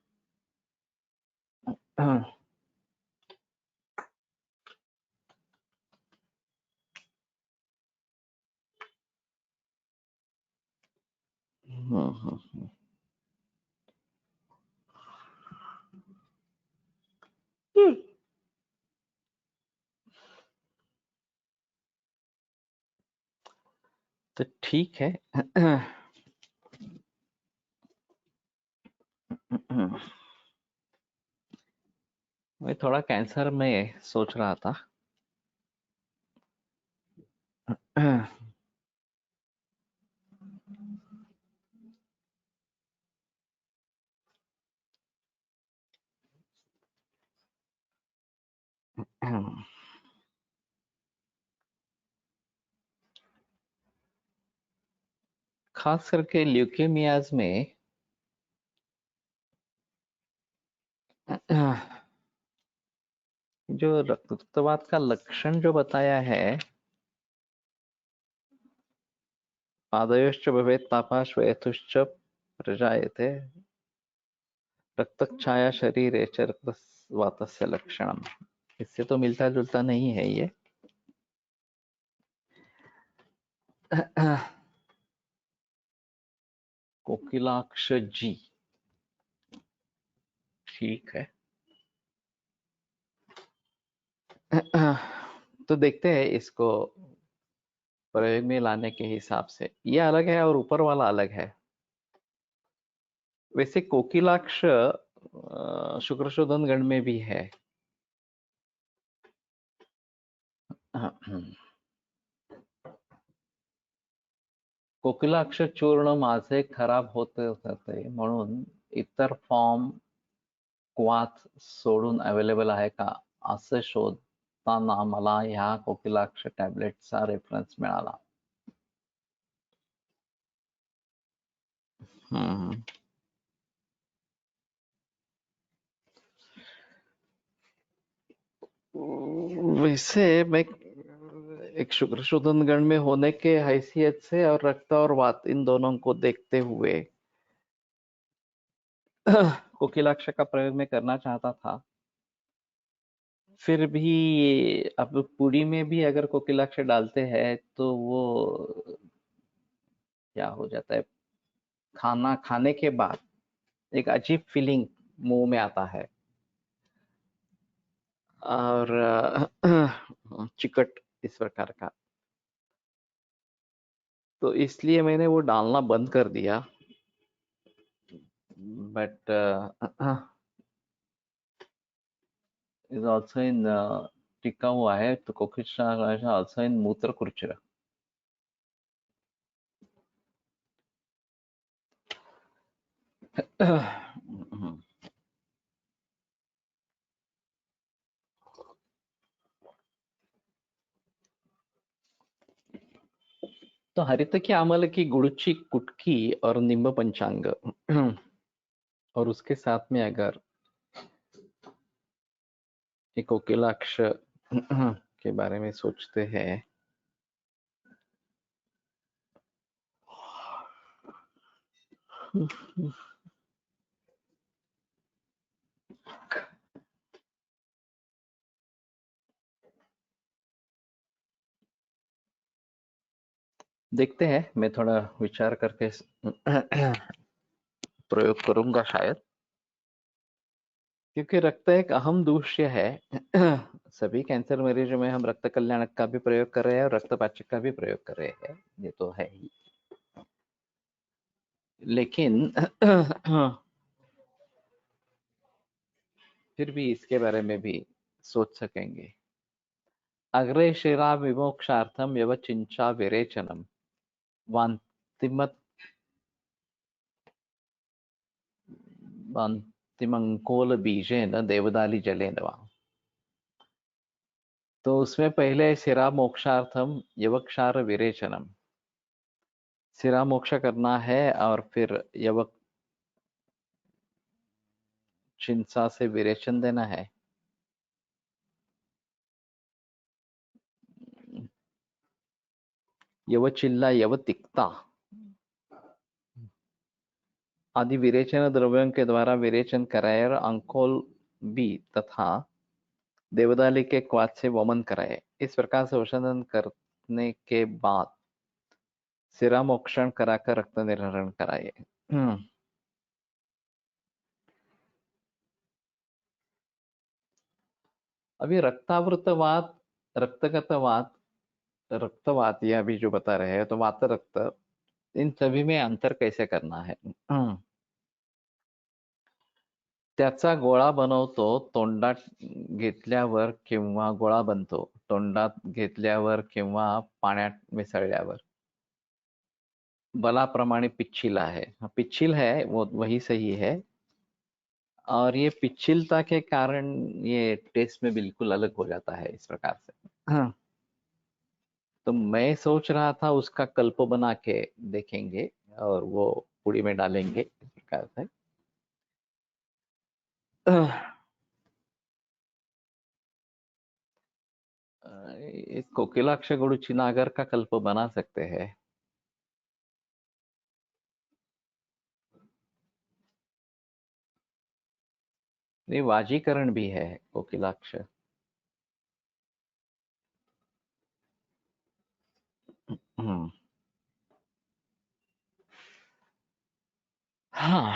Speaker 2: तो ठीक है. मैं थोड़ा कैंसर में सोच रहा था. खास करके ल्यूकेमियाज में जो रक्तवात का लक्षण जो बताया है, पादयोश्च भवेत् तापः श्वेतुश्च प्रजायते रक्तच्छाया शरीरे च रक्तवातस्य लक्षणम. इससे तो मिलता जुलता नहीं है ये. कोकिलाक्ष जी. ठीक है. तो देखते हैं इसको प्रयोग में लाने के हिसाब से. ये अलग है और ऊपर वाला अलग है. वैसे कोकिलाक्ष शुक्रशोधन गण में भी है. कोकिलाक्ष चूर्ण माझे खराब होते होते म्हणून इतर फॉर्म क्वाथ सोडून अवेलेबल आहे का असे शोधताना मला ह्या कोकिलाक्ष टॅबलेटचा रेफरन्स मिळाला. वैसे मैं एक शुक्र शोधन गण में होने के हैसियत से और रक्त और वात इन दोनों को देखते हुए कोकिलाक्ष का प्रयोग में करना चाहता था. फिर भी अब पूरी में भी अगर कोकिलाक्ष डालते हैं तो वो क्या हो जाता है, खाना खाने के बाद एक अजीब फीलिंग मुंह में आता है और चिकट इस प्रकार का. तो इसलिए मैंने वो डालना बंद कर दिया. बट इज ऑल्सो इन टिका हुआ है तो कोकिलाक्ष ऑल्सो इन मूत्रकुर्चर. तो हरित की आमल की गुड़ची कुटकी और निम्ब पंचांग और उसके साथ में अगर एक कोकिलाक्ष के बारे में सोचते हैं देखते हैं, मैं थोड़ा विचार करके प्रयोग करूंगा शायद, क्योंकि रक्त एक अहम दूष्य है। सभी कैंसर मरीजों में हम रक्त कल्याणक का भी प्रयोग कर रहे हैं और रक्तपाचक का भी प्रयोग कर रहे हैं, ये तो है ही। लेकिन फिर भी इसके बारे में भी सोच सकेंगे। अग्रे शिरा विमोक्षार्थम यवचिंचा विरेचनम वान्तिमत वान्तिमंकोल बीजेन देवदाली जलेन वा। तो उसमें पहले शिरा मोक्षार्थम यवक्षार विरेचनम, सिरा मोक्ष करना है और फिर यवक चिंसा से विरेचन देना है। यवचिल्ला यवतिक्ता आदि विरेचन द्रव्यों के द्वारा विरेचन कराए और अंकोल बी तथा देवदाली के क्वाथ से वमन कराए। इस प्रकार से औषधन करने के बाद सिरा मोक्षण कराकर रक्त निर्हरण कराए। अभी रक्तावृतवात, रक्तगतवात, रक्तवात यह अभी जो बता रहे हैं, तो वात रक्त, इन सभी में अंतर कैसे करना है? त्याचा गोळा बनवतो तोंडात घेतल्यावर किंवा गोळा बनतो तोंडात घेतल्यावर किंवा पाण्यात मिसळल्यावर। बलाप्रमाणे पिच्छिला है, हाँ, पिच्छिल है वो वही सही है। और ये पिच्छिलता के कारण ये टेस्ट में बिल्कुल अलग हो जाता है इस प्रकार से। हाँ, तो मैं सोच रहा था उसका कल्प बना के देखेंगे और वो पुड़ी में डालेंगे इस प्रकार से। एक कोकिलाक्ष गुड़ू चिनागर का कल्प बना सकते हैं। नहीं, वाजीकरण भी है कोकिलाक्ष। हम्म, हाँ,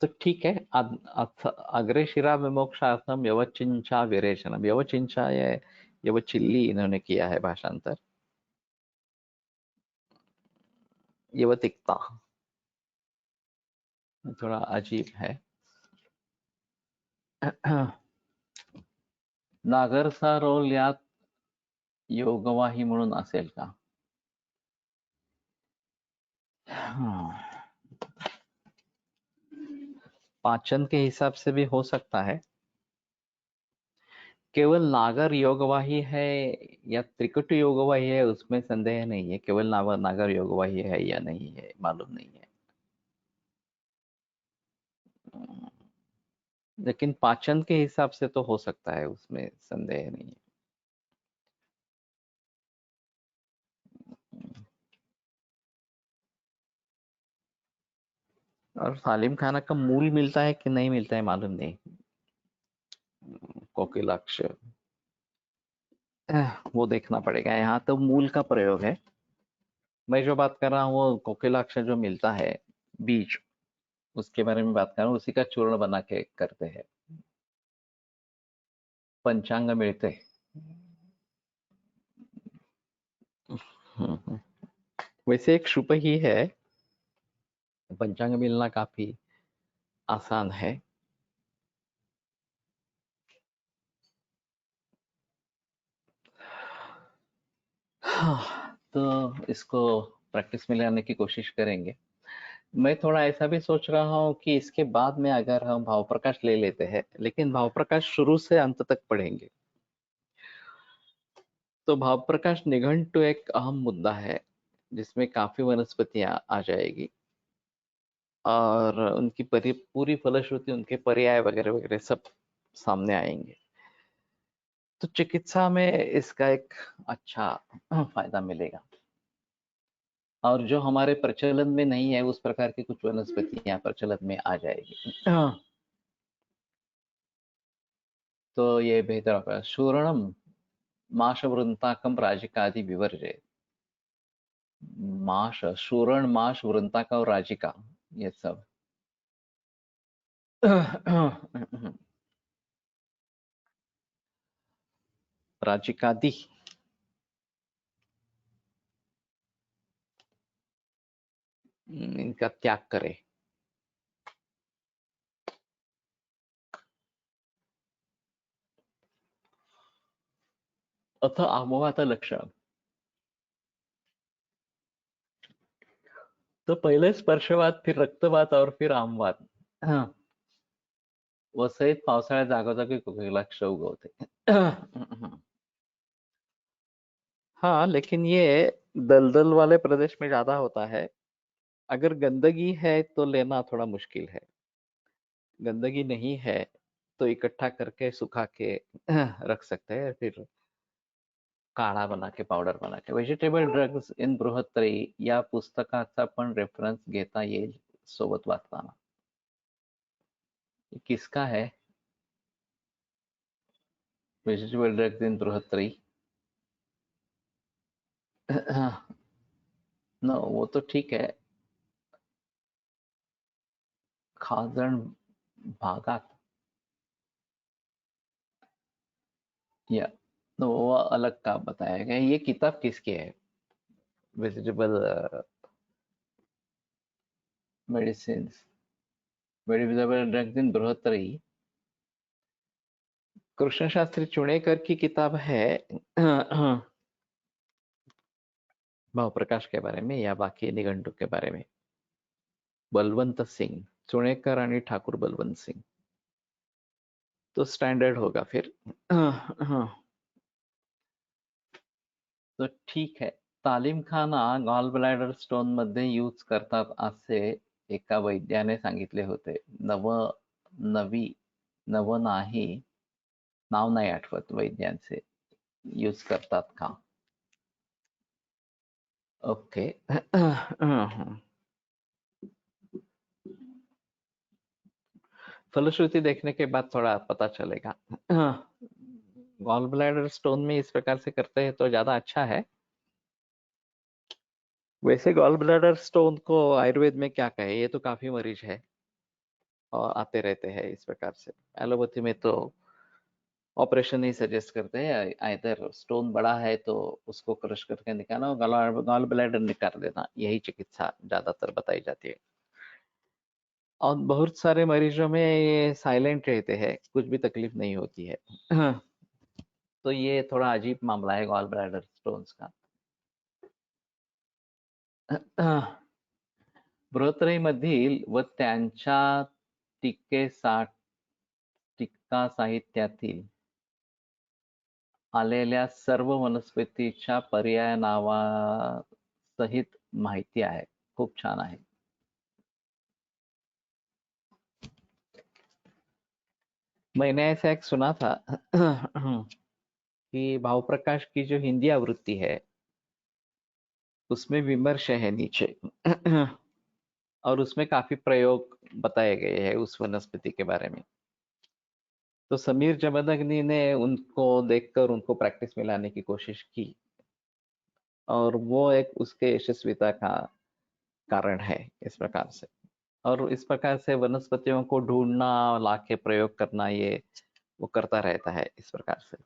Speaker 2: तो ठीक है। अग्रे शिरा विमोक्षार्थम यवचिंचा विरेचनम, यवचिंचा ये यवचिल्ली इन्होंने किया है भाषांतर। यवतिक्ता थोड़ा अजीब है। नागरचा रोल यात योगवाही म्हणून असेल का? हाँ, पाचन के हिसाब से भी हो सकता है। केवल नागर योगवाही है या त्रिकट योगवाही है उसमें संदेह नहीं है। केवल नागर योगवाही है या नहीं है मालूम नहीं है, लेकिन पाचन के हिसाब से तो हो सकता है, उसमें संदेह नहीं है। और सालिम खाना का मूल मिलता है कि नहीं मिलता है मालूम नहीं। कोकिलाक्ष वो देखना पड़ेगा। यहाँ तो मूल का प्रयोग है। मैं जो बात कर रहा हूँ वो कोकिलाक्ष जो मिलता है बीज, उसके बारे में बात कर रहा हूँ। उसी का चूर्ण बना के करते हैं। पंचांग मिलते। वैसे एक शुभ ही है, पंचांग मिलना काफी आसान है। हाँ, तो इसको प्रैक्टिस में लाने की कोशिश करेंगे। मैं थोड़ा ऐसा भी सोच रहा हूँ कि इसके बाद में अगर हम भाव प्रकाश ले लेते हैं, लेकिन भाव प्रकाश शुरू से अंत तक पढ़ेंगे, तो भाव प्रकाश निघंटु एक अहम मुद्दा है जिसमें काफी वनस्पतियां आ जाएगी और उनकी पूरी फलश्रुति, उनके पर्याय वगैरह वगैरह सब सामने आएंगे। तो चिकित्सा में इसका एक अच्छा फायदा मिलेगा। और जो हमारे प्रचलन में नहीं है उस प्रकार की कुछ वनस्पतियां प्रचलन में आ जाएगी। तो ये बेहतर होगा। शूरणम माशवृंताकम राजिकादि विवर्जे, माश, शूरण, माश, वृंताका और राजिका, ये सब। राजिकादि, इनका त्याग करे। अथ आमवात लक्षण, तो पहले स्पर्शवात, फिर रक्तवात और फिर आमवात। वसईत पावसाळ्यात जागोजागी खोकलाक्ष उगवते। हाँ, लेकिन ये दलदल वाले प्रदेश में ज्यादा होता है। अगर गंदगी है तो लेना थोड़ा मुश्किल है। गंदगी नहीं है तो इकट्ठा करके सुखा के रख सकते हैं, फिर काढा बना के, पावडर बना के। व्हेजिटेबल ड्रग्स इन बृहत्त्रयी या पुस्तकाचा पण रेफरन्स घेता येईल सोबत वाचताना। ये किसका है? Vegetable drugs in Brihattrayi. No, वो तो ठीक है। खाजण भागात, या तो वो अलग का बताया गया। ये किताब किसकी है? Vegetable medicine, vegetable drugs in Brihattrayi, Krishna Shastri Chunekar की किताब है। भाव प्रकाश के बारे में या बाकी निघंटू के बारे में? बलवंत सिंह, चुनेकर आणि ठाकुर बलवंत सिंह, तो स्टैंडर्ड होगा फिर। तो ठीक है। तालीमखाना गॉल ब्लॅडर स्टोन मध्ये यूज करतात असे एका वैद्याने सांगितले होते। नवी नव नाही, नाव नाही आठवत वैद्यांचे। यूज करतात का? ओके। फलश्रुति देखने के बाद थोड़ा पता चलेगा। गॉल ब्लैडर स्टोन में इस प्रकार से करते हैं तो ज्यादा अच्छा है। वैसे गॉल ब्लैडर स्टोन को आयुर्वेद में क्या कहे, ये तो काफी मरीज है और आते रहते हैं इस प्रकार से। एलोपैथी में तो ऑपरेशन ही सजेस्ट करते हैं। आइदर स्टोन बड़ा है तो उसको क्रश करके निकालना, गॉल ब्लैडर निकाल देना, यही चिकित्सा ज्यादातर बताई जाती है। और बहुत सारे मरीजों में ये साइलेंट रहते हैं, कुछ भी तकलीफ नहीं होती है। तो ये थोड़ा अजीब मामला है गॉल ब्लैडर स्टोन्स का। बृहत्त्रयी मधील व त्यांच्या टीका साहित्यातील आलेल्या सर्व वनस्पतीच्या पर्याय नावासहित माहिती आहे। खूप छान आहे। मैंने ऐसा एक सुना था कि भाव प्रकाश की जो हिंदी आवृत्ति है उसमें विमर्श है नीचे। और उसमें काफी प्रयोग बताए गए हैं उस वनस्पति के बारे में। तो समीर जमदग्नि ने उनको देखकर उनको प्रैक्टिस में लाने की कोशिश की और वो एक उसके यशस्विता का कारण है इस प्रकार से। और इस प्रकार से वनस्पतियों को ढूंढना, लाके प्रयोग करना, ये वो करता रहता है इस प्रकार से।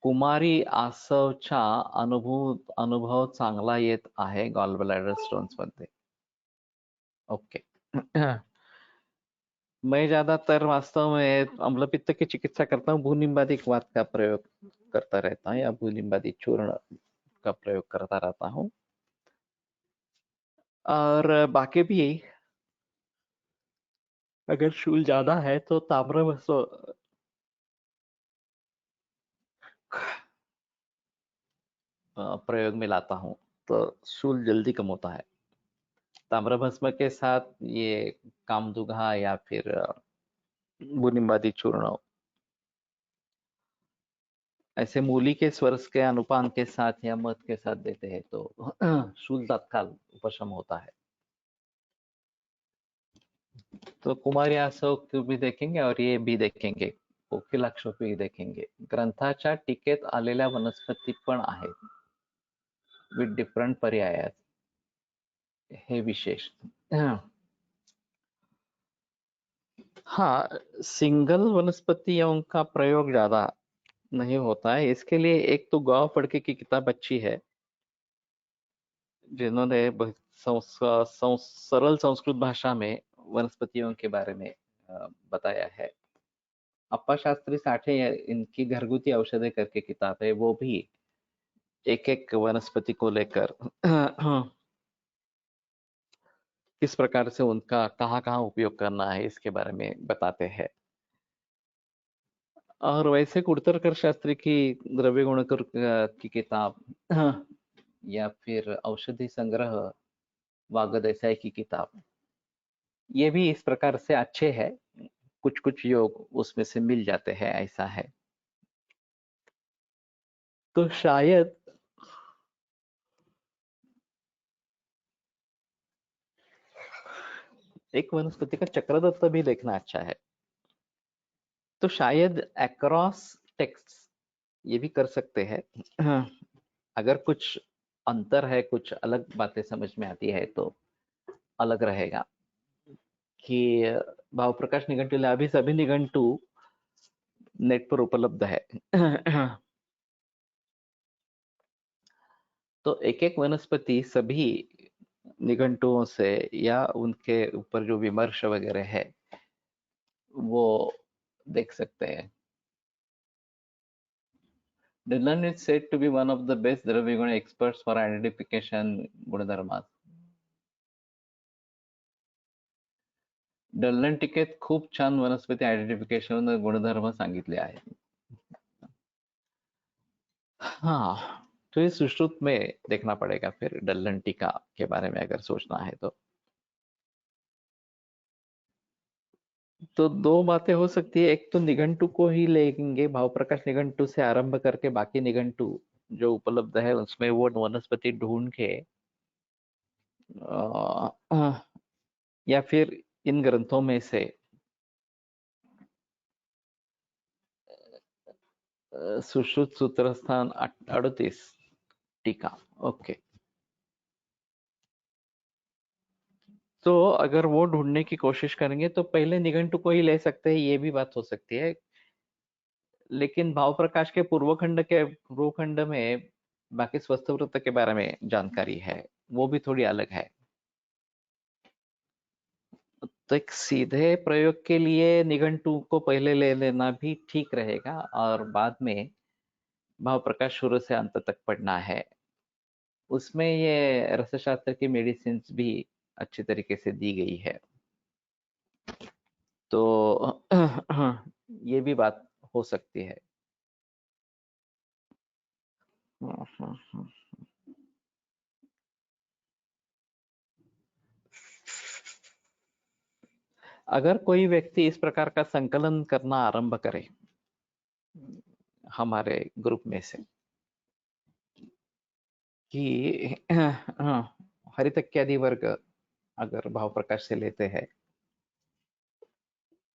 Speaker 2: कुमारी आसवचा अनुभव चांगला येत आहे गॉल ब्लॅडर स्टोन्स मध्ये। ओके। मैं ज्यादातर वास्तव में अम्लपित्त की चिकित्सा करता हूँ, भूनिम्बादिक वात का प्रयोग करता रहता हूँ या भूनिम्बादिक चूर्ण का प्रयोग करता रहता हूँ। और बाकी भी अगर शूल ज्यादा है तो ताम्रभस्म प्रयोग में लाता हूँ तो शूल जल्दी कम होता है। ताम्रभस्म के साथ ये कामदुघा या फिर भूनिम्बादिक चूर्ण ऐसे मूली के स्वर्स के अनुपान के साथ या मध के साथ देते हैं तो शूल तत्काल उपशम होता है। तो कुमारी आसव को भी देखेंगे और ये भी देखेंगे, कोकिलाक्ष भी देखेंगे। ग्रंथाच्या टीकेत आलेल्या वनस्पती पण आहेत। विथ डिफरंट पर्यायात हे विशेष. हाँ, सिंगल वनस्पतियों का प्रयोग ज्यादा नहीं होता है. इसके लिए एक तो गौ फड़के की किताब अच्छी है, जिन्होंने सरल संस्कृत भाषा में वनस्पतियों के बारे में बताया है. अप्पा शास्त्री साठे इनकी घरगुती औषधि करके किताब है, वो भी एक एक वनस्पति को लेकर किस प्रकार से उनका कहाँ कहाँ उपयोग करना है इसके बारे में बताते हैं. और वैसे कुड़तरकर शास्त्री की द्रव्य गुणकर की किताब या फिर औषधि संग्रह वाग देसाई की किताब, ये भी इस प्रकार से अच्छे हैं. कुछ कुछ योग उसमें से मिल जाते हैं, ऐसा है. तो शायद एक वनस्पति का चक्रदत्त भी देखना अच्छा है. तो शायद अक्रॉस टेक्स्ट ये भी कर सकते हैं. अगर कुछ अंतर है, कुछ अलग बातें समझ में आती है तो अलग रहेगा. कि भाव प्रकाश निघंटू अभी सभी निघंटू नेट पर उपलब्ध है. तो एक एक वनस्पति सभी निघंटुओं से या उनके ऊपर जो विमर्श वगैरह है वो देख सकते हैं. Dillon is said to be one of the best Dravyaguna experts for identification गुणधर्मात. डल्लन Tikait खूप छान वनस्पती आयडेंटिफिकेशन गुणधर्म सांगितले आहेत. हाँ, तो ये सुश्रुत में देखना पड़ेगा फिर डल्लन टीका के बारे में अगर सोचना है तो दो बातें हो सकती है. एक तो निघंटु को ही लेंगे, भाव प्रकाश निघंटु से आरंभ करके बाकी निघंटु जो उपलब्ध है उसमें वो वनस्पति ढूंढ के या फिर इन ग्रंथों में से सुश्रुत सूत्र स्थान 38 टीका. ओके, तो अगर वो ढूंढने की कोशिश करेंगे तो पहले निघंटु को ही ले सकते हैं, ये भी बात हो सकती है. लेकिन भाव प्रकाश के पूर्व खंड में बाकी स्वस्थ वृत्त के बारे में जानकारी है, वो भी थोड़ी अलग है. तो एक सीधे प्रयोग के लिए निघंटु को पहले ले लेना भी ठीक रहेगा और बाद में भाव प्रकाश शुरू से अंत तक पढ़ना है. उसमें ये रसशास्त्र की मेडिसिन भी अच्छी तरीके से दी गई है. तो ये भी बात हो सकती है. अगर कोई व्यक्ति इस प्रकार का संकलन करना आरंभ करे हमारे ग्रुप में से कि हरितक्यादि वर्ग अगर भाव प्रकाश से लेते हैं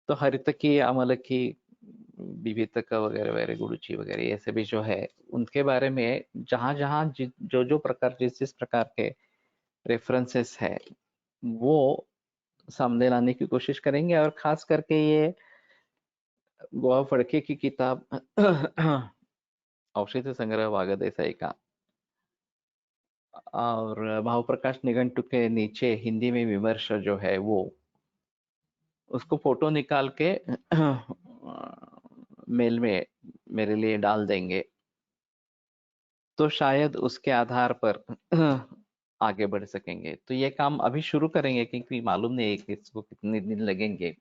Speaker 2: तो हरितकी, अमलकी, विविधक वगैरह वगैरह, गुरुची वगैरह, ये सभी जो है उनके बारे में जहां जहां जो प्रकार जिस प्रकार के रेफरेंसेस है वो सामने लाने की कोशिश करेंगे. और खास करके ये गोवा फड़के की किताब औषधि संग्रह वाग देसाई का और भाव प्रकाश निघंटु के नीचे हिंदी में विमर्श जो है वो उसको फोटो निकाल के मेल में मेरे लिए डाल देंगे तो शायद उसके आधार पर आगे बढ़ सकेंगे. तो ये काम अभी शुरू करेंगे क्योंकि मालूम नहीं है कि इसको कितने दिन लगेंगे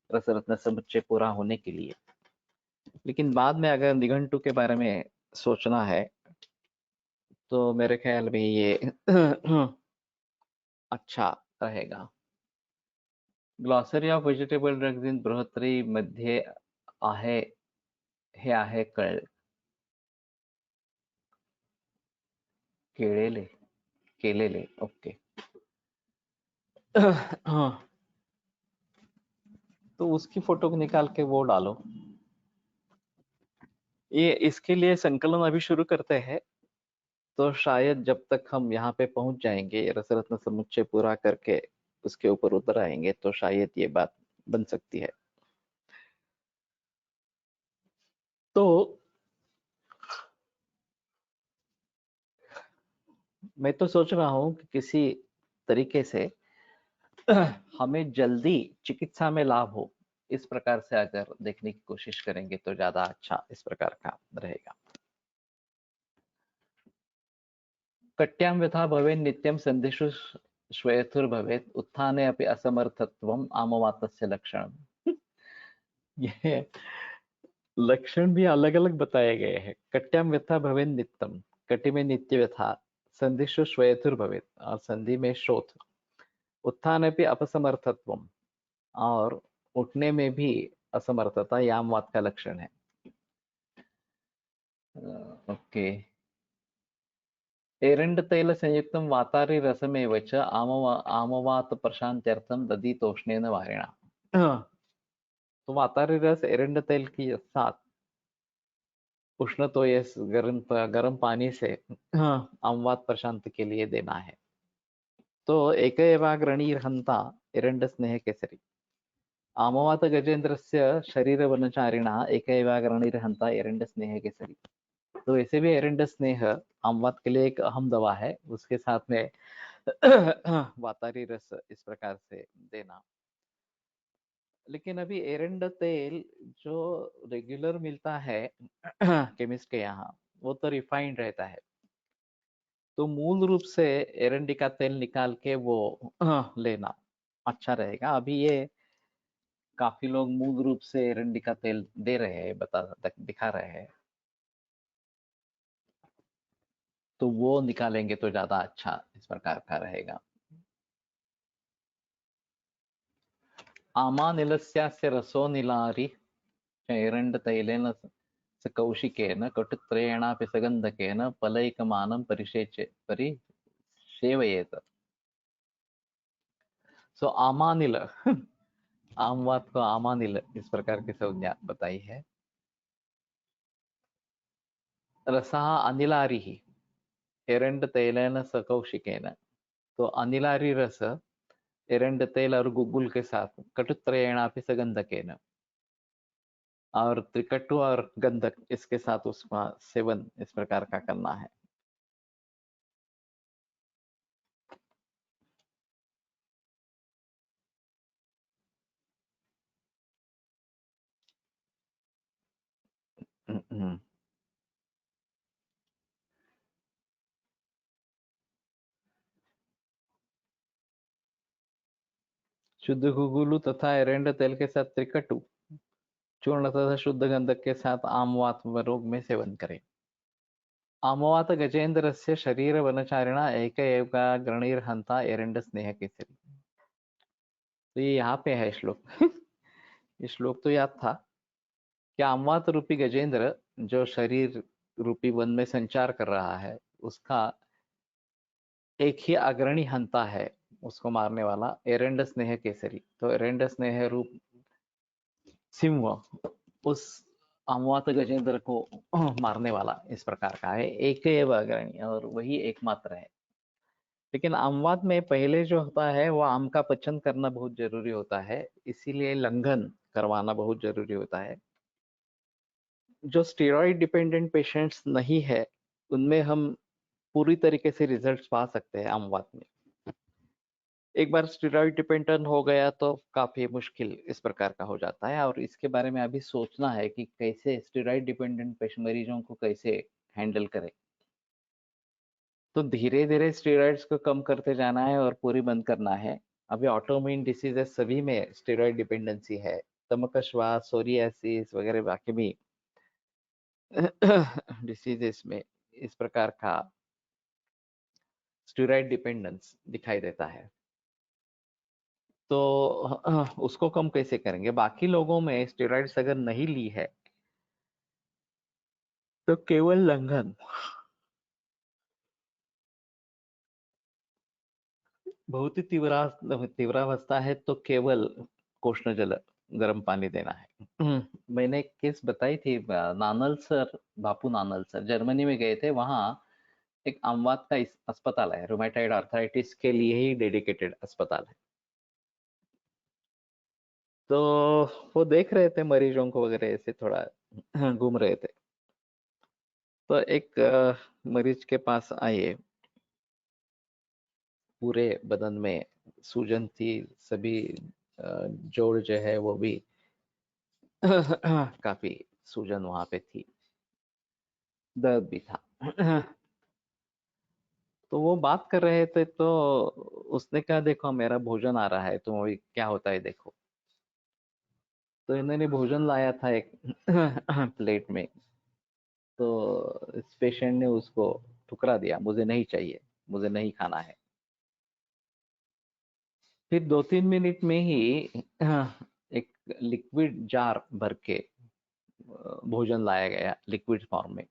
Speaker 2: रसरत्न समुच्चय पूरा होने के लिए. लेकिन बाद में अगर निघंटु के बारे में सोचना है तो मेरे ख्याल में ये अच्छा रहेगा. Glossary of vegetable drugs in Brihattrayi मध्ये आहे हे आहे केलेले. ओके. हाँ, तो उसकी फोटो निकाल के वो डालो. ये इसके लिए संकलन अभी शुरू करते हैं तो शायद जब तक हम यहाँ पे पहुंच जाएंगे, रसरत्न समुच्चय पूरा करके उसके ऊपर उतर आएंगे, तो शायद ये बात बन सकती है। तो मैं तो सोच रहा हूँ कि किसी तरीके से हमें जल्दी चिकित्सा में लाभ हो, इस प्रकार से अगर देखने की कोशिश करेंगे तो ज्यादा अच्छा इस प्रकार का रहेगा। कट्यां व्यथा भवेन् नित्यं सन्धिषु श्वेतुर्भवेत् उत्थाने अपि असमर्थत्वम् आमवातस्य लक्षणम्। ये लक्षण भी अलग अलग बताए गए हैं। कट्यां व्यथा भवेन् नित्यम, कटि में नित्य व्यथा, संधिषु श्वेतुर्भवेत् और संधि में श्रोत, उत्थान भी अपसमर्थत्वम और उठने में भी असमर्थता यामवात का लक्षण है। ओके। एरंड तैल संयुक्तम वातारी रसमेव च आमवात प्रशांत्यर्थम दधितोष्णेन वारिणा। तो वातारी रस एरंड तेल के साथ उष्ण तो ये गर्म पानी से आमवात प्रशांत के लिए देना है। तो एक एवाग्रणीर हंता एरंड स्नेह केसरी, आमवात गजेंद्रस्य शरीर वनचारिणा एक एवाग्रणीर हंता एरंड स्नेह केसरी। तो ऐसे भी एरंड स्नेह आमवात के लिए एक अहम दवा है, उसके साथ में वातारी रस इस प्रकार से देना। लेकिन अभी एरंड तेल जो रेगुलर मिलता है केमिस्ट के यहाँ, वो तो रिफाइंड रहता है। तो मूल रूप से एरंडी का तेल निकाल के वो लेना अच्छा रहेगा। अभी ये काफी लोग मूल रूप से एरंडी का तेल दे रहे हैं, दिखा रहे हैं, तो वो निकालेंगे तो ज्यादा अच्छा इस प्रकार का रहेगा। आमानिलस्यास्य रसो निलारि एरंड तैलेन स कौशिकेन कटुत्रयेणापि सगंधकेन पलैकमानं परिसेवयेत। सो आमानिल आमवात को आमानिल इस प्रकार की संज्ञा बताई है। रसः अनिलारिः एरंड तैलेन स कौशिकेन, तो अनिलारी रस एरंड तेल और गुग्गुल के साथ कटुत्रयेणापि सगंधकेन, और त्रिकटु और गंधक इसके साथ उसका सेवन इस प्रकार का करना है। शुद्ध गुगुलु तथा एरंड तेल के साथ त्रिकटु चूर्ण तथा शुद्ध गंधक के साथ आमवात रोग में सेवन करें। आमवात गजेंद्रस्य शरीर वनचारिणा एक गणिर हंता एरंड स्नेह केसरी। तो ये यहाँ पे है श्लोक ये श्लोक तो याद था कि अमवात रूपी गजेंद्र जो शरीर रूपी वन में संचार कर रहा है, उसका एक ही अग्रणी हंता है उसको मारने वाला, एरंड स्नेह केसरी। तो एरंड स्नेह रूप सिंह उस अमवात गजेंद्र को मारने वाला इस प्रकार का है, एक एवं अग्रणी, और वही एकमात्र है। लेकिन अमवात में पहले जो होता है वो आम का पचन करना बहुत जरूरी होता है, इसीलिए लंघन करवाना बहुत जरूरी होता है। जो स्टेरॉइड डिपेंडेंट पेशेंट्स नहीं है, उनमें हम पूरी तरीके से रिजल्ट्स पा सकते हैं अमवात में। एक बार स्टेरॉइड डिपेंडेंट हो गया तो काफी मुश्किल इस प्रकार का हो जाता है, और इसके बारे में अभी सोचना है कि कैसे स्टेरॉइड डिपेंडेंट पेशेंट मरीजों को कैसे हैंडल करें। तो धीरे धीरे स्टेरॉइड्स को कम करते जाना है और पूरी बंद करना है। अभी ऑटोइम्यून डिसीजेस सभी में स्टेरॉइड डिपेंडेंसी है, तमकश्वास, सोरियासिस वगैरह बाकी भी डिसीजेस में इस प्रकार का स्टेरॉइड डिपेंडेंस दिखाई देता है। तो उसको कम कैसे करेंगे? बाकी लोगों में स्टेरॉइड्स अगर नहीं ली है तो केवल लंघन, बहुत ही तीव्रावस्था है तो केवल कोष्ण जल गर्म पानी देना है। मैंने एक केस बताई थी, नानल सर, बापू नानल सर जर्मनी में गए थे, वहाँ एक अमवात का अस्पताल है, रूमेटाइड आर्थराइटिस के लिए ही डेडिकेटेड अस्पताल है। तो वो देख रहे थे मरीजों को वगैरह, ऐसे थोड़ा घूम रहे थे। तो एक मरीज के पास आए, पूरे बदन में सूजन थी, सभी जोड़ जो है वो भी काफी सूजन वहां पे थी, दर्द भी था। तो वो बात कर रहे थे, तो उसने कहा देखो मेरा भोजन आ रहा है, तो अभी क्या होता है देखो। तो इन्होंने भोजन लाया था एक प्लेट में, तो इस पेशेंट ने उसको ठुकरा दिया, मुझे नहीं चाहिए, मुझे नहीं खाना है। फिर 2-3 मिनट में ही एक लिक्विड जार भर के भोजन लाया गया लिक्विड फॉर्म में,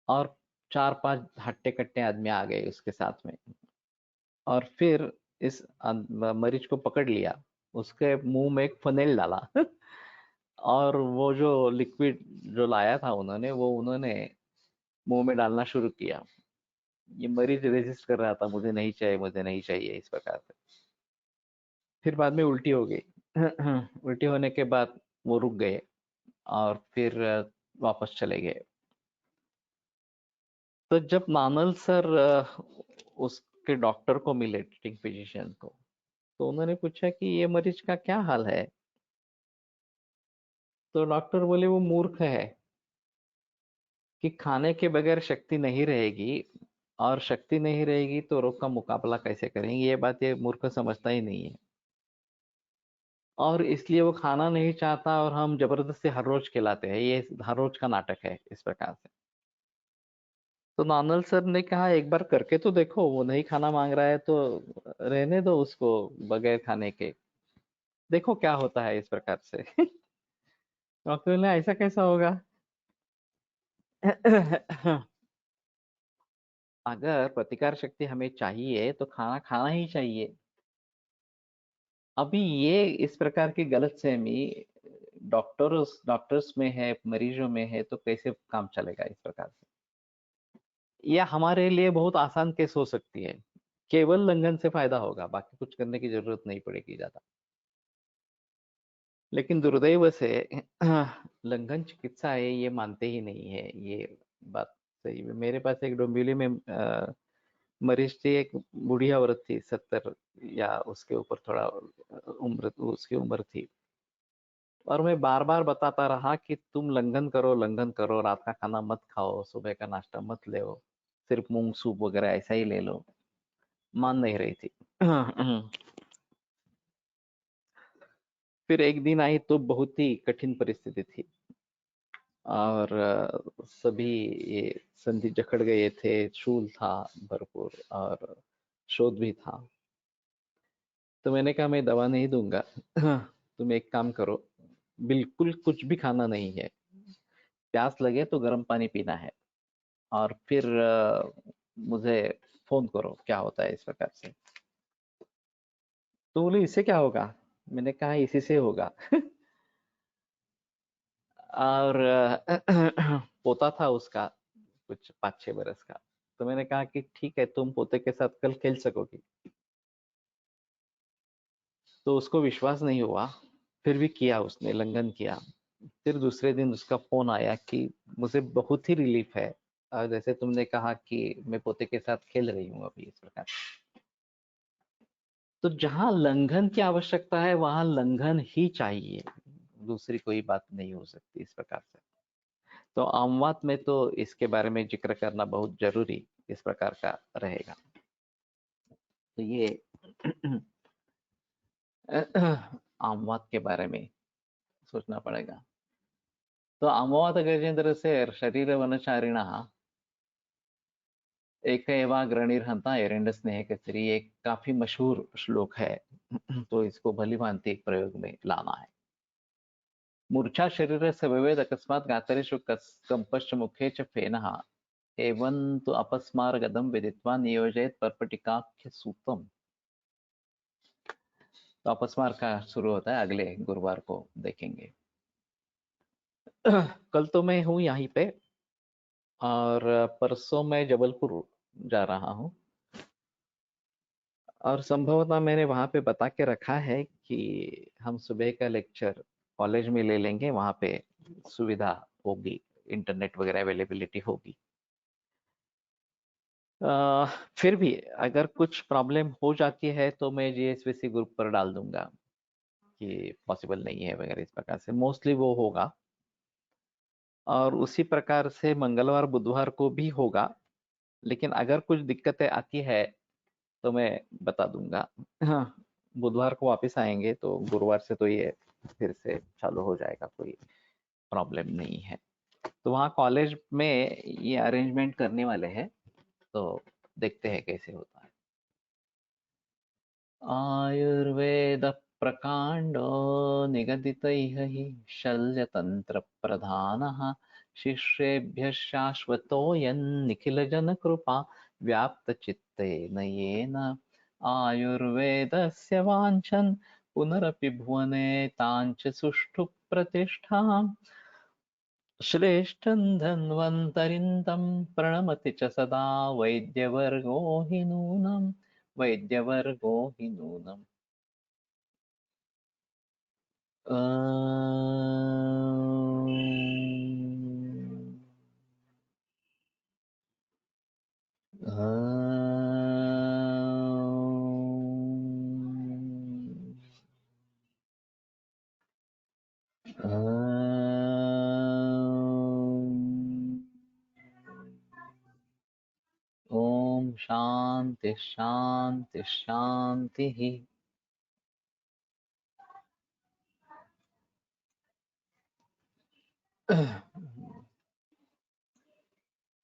Speaker 2: और 4-5 हट्टे कट्टे आदमी आ गए उसके साथ में। और फिर इस मरीज को पकड़ लिया, उसके मुंह में एक फनेल डाला और वो जो लिक्विड जो लाया था उन्होंने, वो उन्होंने मुंह में डालना शुरू किया। ये मरीज रेजिस्ट कर रहा था, मुझे नहीं चाहिए, मुझे नहीं चाहिए, इस प्रकार से। फिर बाद में उल्टी हो गई। उल्टी होने के बाद वो रुक गए और फिर वापस चले गए। तो जब नानल सर उसके डॉक्टर को मिले, ट्रीटिंग फिजिशियन को, तो उन्होंने पूछा कि ये मरीज का क्या हाल है। तो डॉक्टर बोले वो मूर्ख है, कि खाने के बगैर शक्ति नहीं रहेगी, और शक्ति नहीं रहेगी तो रोग का मुकाबला कैसे करेंगे, ये बात ये मूर्ख समझता ही नहीं है, और इसलिए वो खाना नहीं चाहता, और हम जबरदस्ती हर रोज खिलाते हैं, ये हर रोज का नाटक है, इस प्रकार से। तो नानल सर ने कहा एक बार करके तो देखो, वो नहीं खाना मांग रहा है तो रहने दो उसको बगैर खाने के, देखो क्या होता है, इस प्रकार से। डॉक्टर ने ऐसा कैसा होगा। अगर प्रतिकार शक्ति हमें चाहिए तो खाना खाना ही चाहिए। अभी ये इस प्रकार की गलतफहमी डॉक्टर्स में है, मरीजों में है, तो कैसे काम चलेगा इस प्रकार से। यह हमारे लिए बहुत आसान केस हो सकती है, केवल लंघन से फायदा होगा, बाकी कुछ करने की जरूरत नहीं पड़ेगी ज्यादा। लेकिन दुर्दैव से लंघन चिकित्सा है, ये मानते ही नहीं है, ये बात सही है। मेरे पास एक डोंबिवली में मरीज थी, एक बूढ़ी औरत थी, 70 या उसके ऊपर थोड़ा उम्र, उसकी उम्र थी। और मैं बार बार बताता रहा कि तुम लंघन करो, लंघन करो, रात का खाना मत खाओ, सुबह का नाश्ता मत ले, सिर्फ मूंग सूप वगैरह ऐसा ही ले लो। मान नहीं रही थी। फिर एक दिन आई तो बहुत ही कठिन परिस्थिति थी, और सभी ये संधि जकड़ गए थे, शूल था भरपूर, और शोध भी था। तो मैंने कहा मैं दवा नहीं दूंगा, तुम एक काम करो, बिल्कुल कुछ भी खाना नहीं है, प्यास लगे तो गर्म पानी पीना है, और फिर मुझे फोन करो क्या होता है, इस प्रकार से। तो बोले इससे क्या होगा। मैंने कहा इसी से होगा। और पोता था उसका कुछ 5-6 बरस का। तो मैंने कहा कि ठीक है, तुम पोते के साथ कल खेल सकोगी। तो उसको विश्वास नहीं हुआ, फिर भी किया, उसने लंघन किया। फिर दूसरे दिन उसका फोन आया कि मुझे बहुत ही रिलीफ है, और जैसे तुमने कहा कि मैं पोते के साथ खेल रही हूँ अभी, इस प्रकार। तो जहां लंघन की आवश्यकता है वहां लंघन ही चाहिए, दूसरी कोई बात नहीं हो सकती, इस प्रकार से। तो आमवात में तो इसके बारे में जिक्र करना बहुत जरूरी इस प्रकार का रहेगा। तो ये आमवात के बारे में सोचना पड़ेगा। तो आमवात गजेंद्र से शरीर वनचारिण एक एवा ग्रणिर्हंता एरेंड स्नेह केसरी, एक काफी मशहूर श्लोक है। तो इसको भली भांति एक प्रयोग में लाना है। मूर्छा शरीर से विवेद अकस्मात गातरेषु कंपश्च मुखे च फेनः एवं तो अपस्मार गदम विदित्वा नियोजयत पर्पटिकाख्य सूतम। तो अपस्मार का शुरू होता है, अगले गुरुवार को देखेंगे। कल तो मैं हूँ यहीं पे, और परसों मैं जबलपुर जा रहा हूँ और संभवतः मैंने वहाँ पे बता के रखा है कि हम सुबह का लेक्चर कॉलेज में ले लेंगे, वहाँ पे सुविधा होगी, इंटरनेट वगैरह अवेलेबिलिटी होगी। फिर भी अगर कुछ प्रॉब्लम हो जाती है तो मैं जीएसवीसी ग्रुप पर डाल दूंगा कि पॉसिबल नहीं है वगैरह, इस प्रकार से मोस्टली वो होगा। और उसी प्रकार से मंगलवार बुधवार को भी होगा, लेकिन अगर कुछ दिक्कतें आती है तो मैं बता दूंगा। हाँ, बुधवार को वापस आएंगे तो गुरुवार से तो ये फिर से चालू हो जाएगा, कोई प्रॉब्लम नहीं है। तो वहाँ कॉलेज में ये अरेंजमेंट करने वाले हैं, तो देखते हैं कैसे होता है। आयुर्वेद प्रकांडो निगदितैः हि शल्यतन्त्रप्रधानः शिष्येभ्यः शाश्वतोऽयन्निखिलजनकृपा व्याप्तचित्तेन येन आयुर्वेदस्य वाञ्छन् पुनरपि भुवने ताञ्च सुष्ठु प्रतिष्ठाम् श्रेष्ठं धन्वन्तरिं प्रणमति च सदा वैद्यवर्गो हि नूनम् वैद्यवर्गो हि नूनम्। ओम शांति शांति शांति।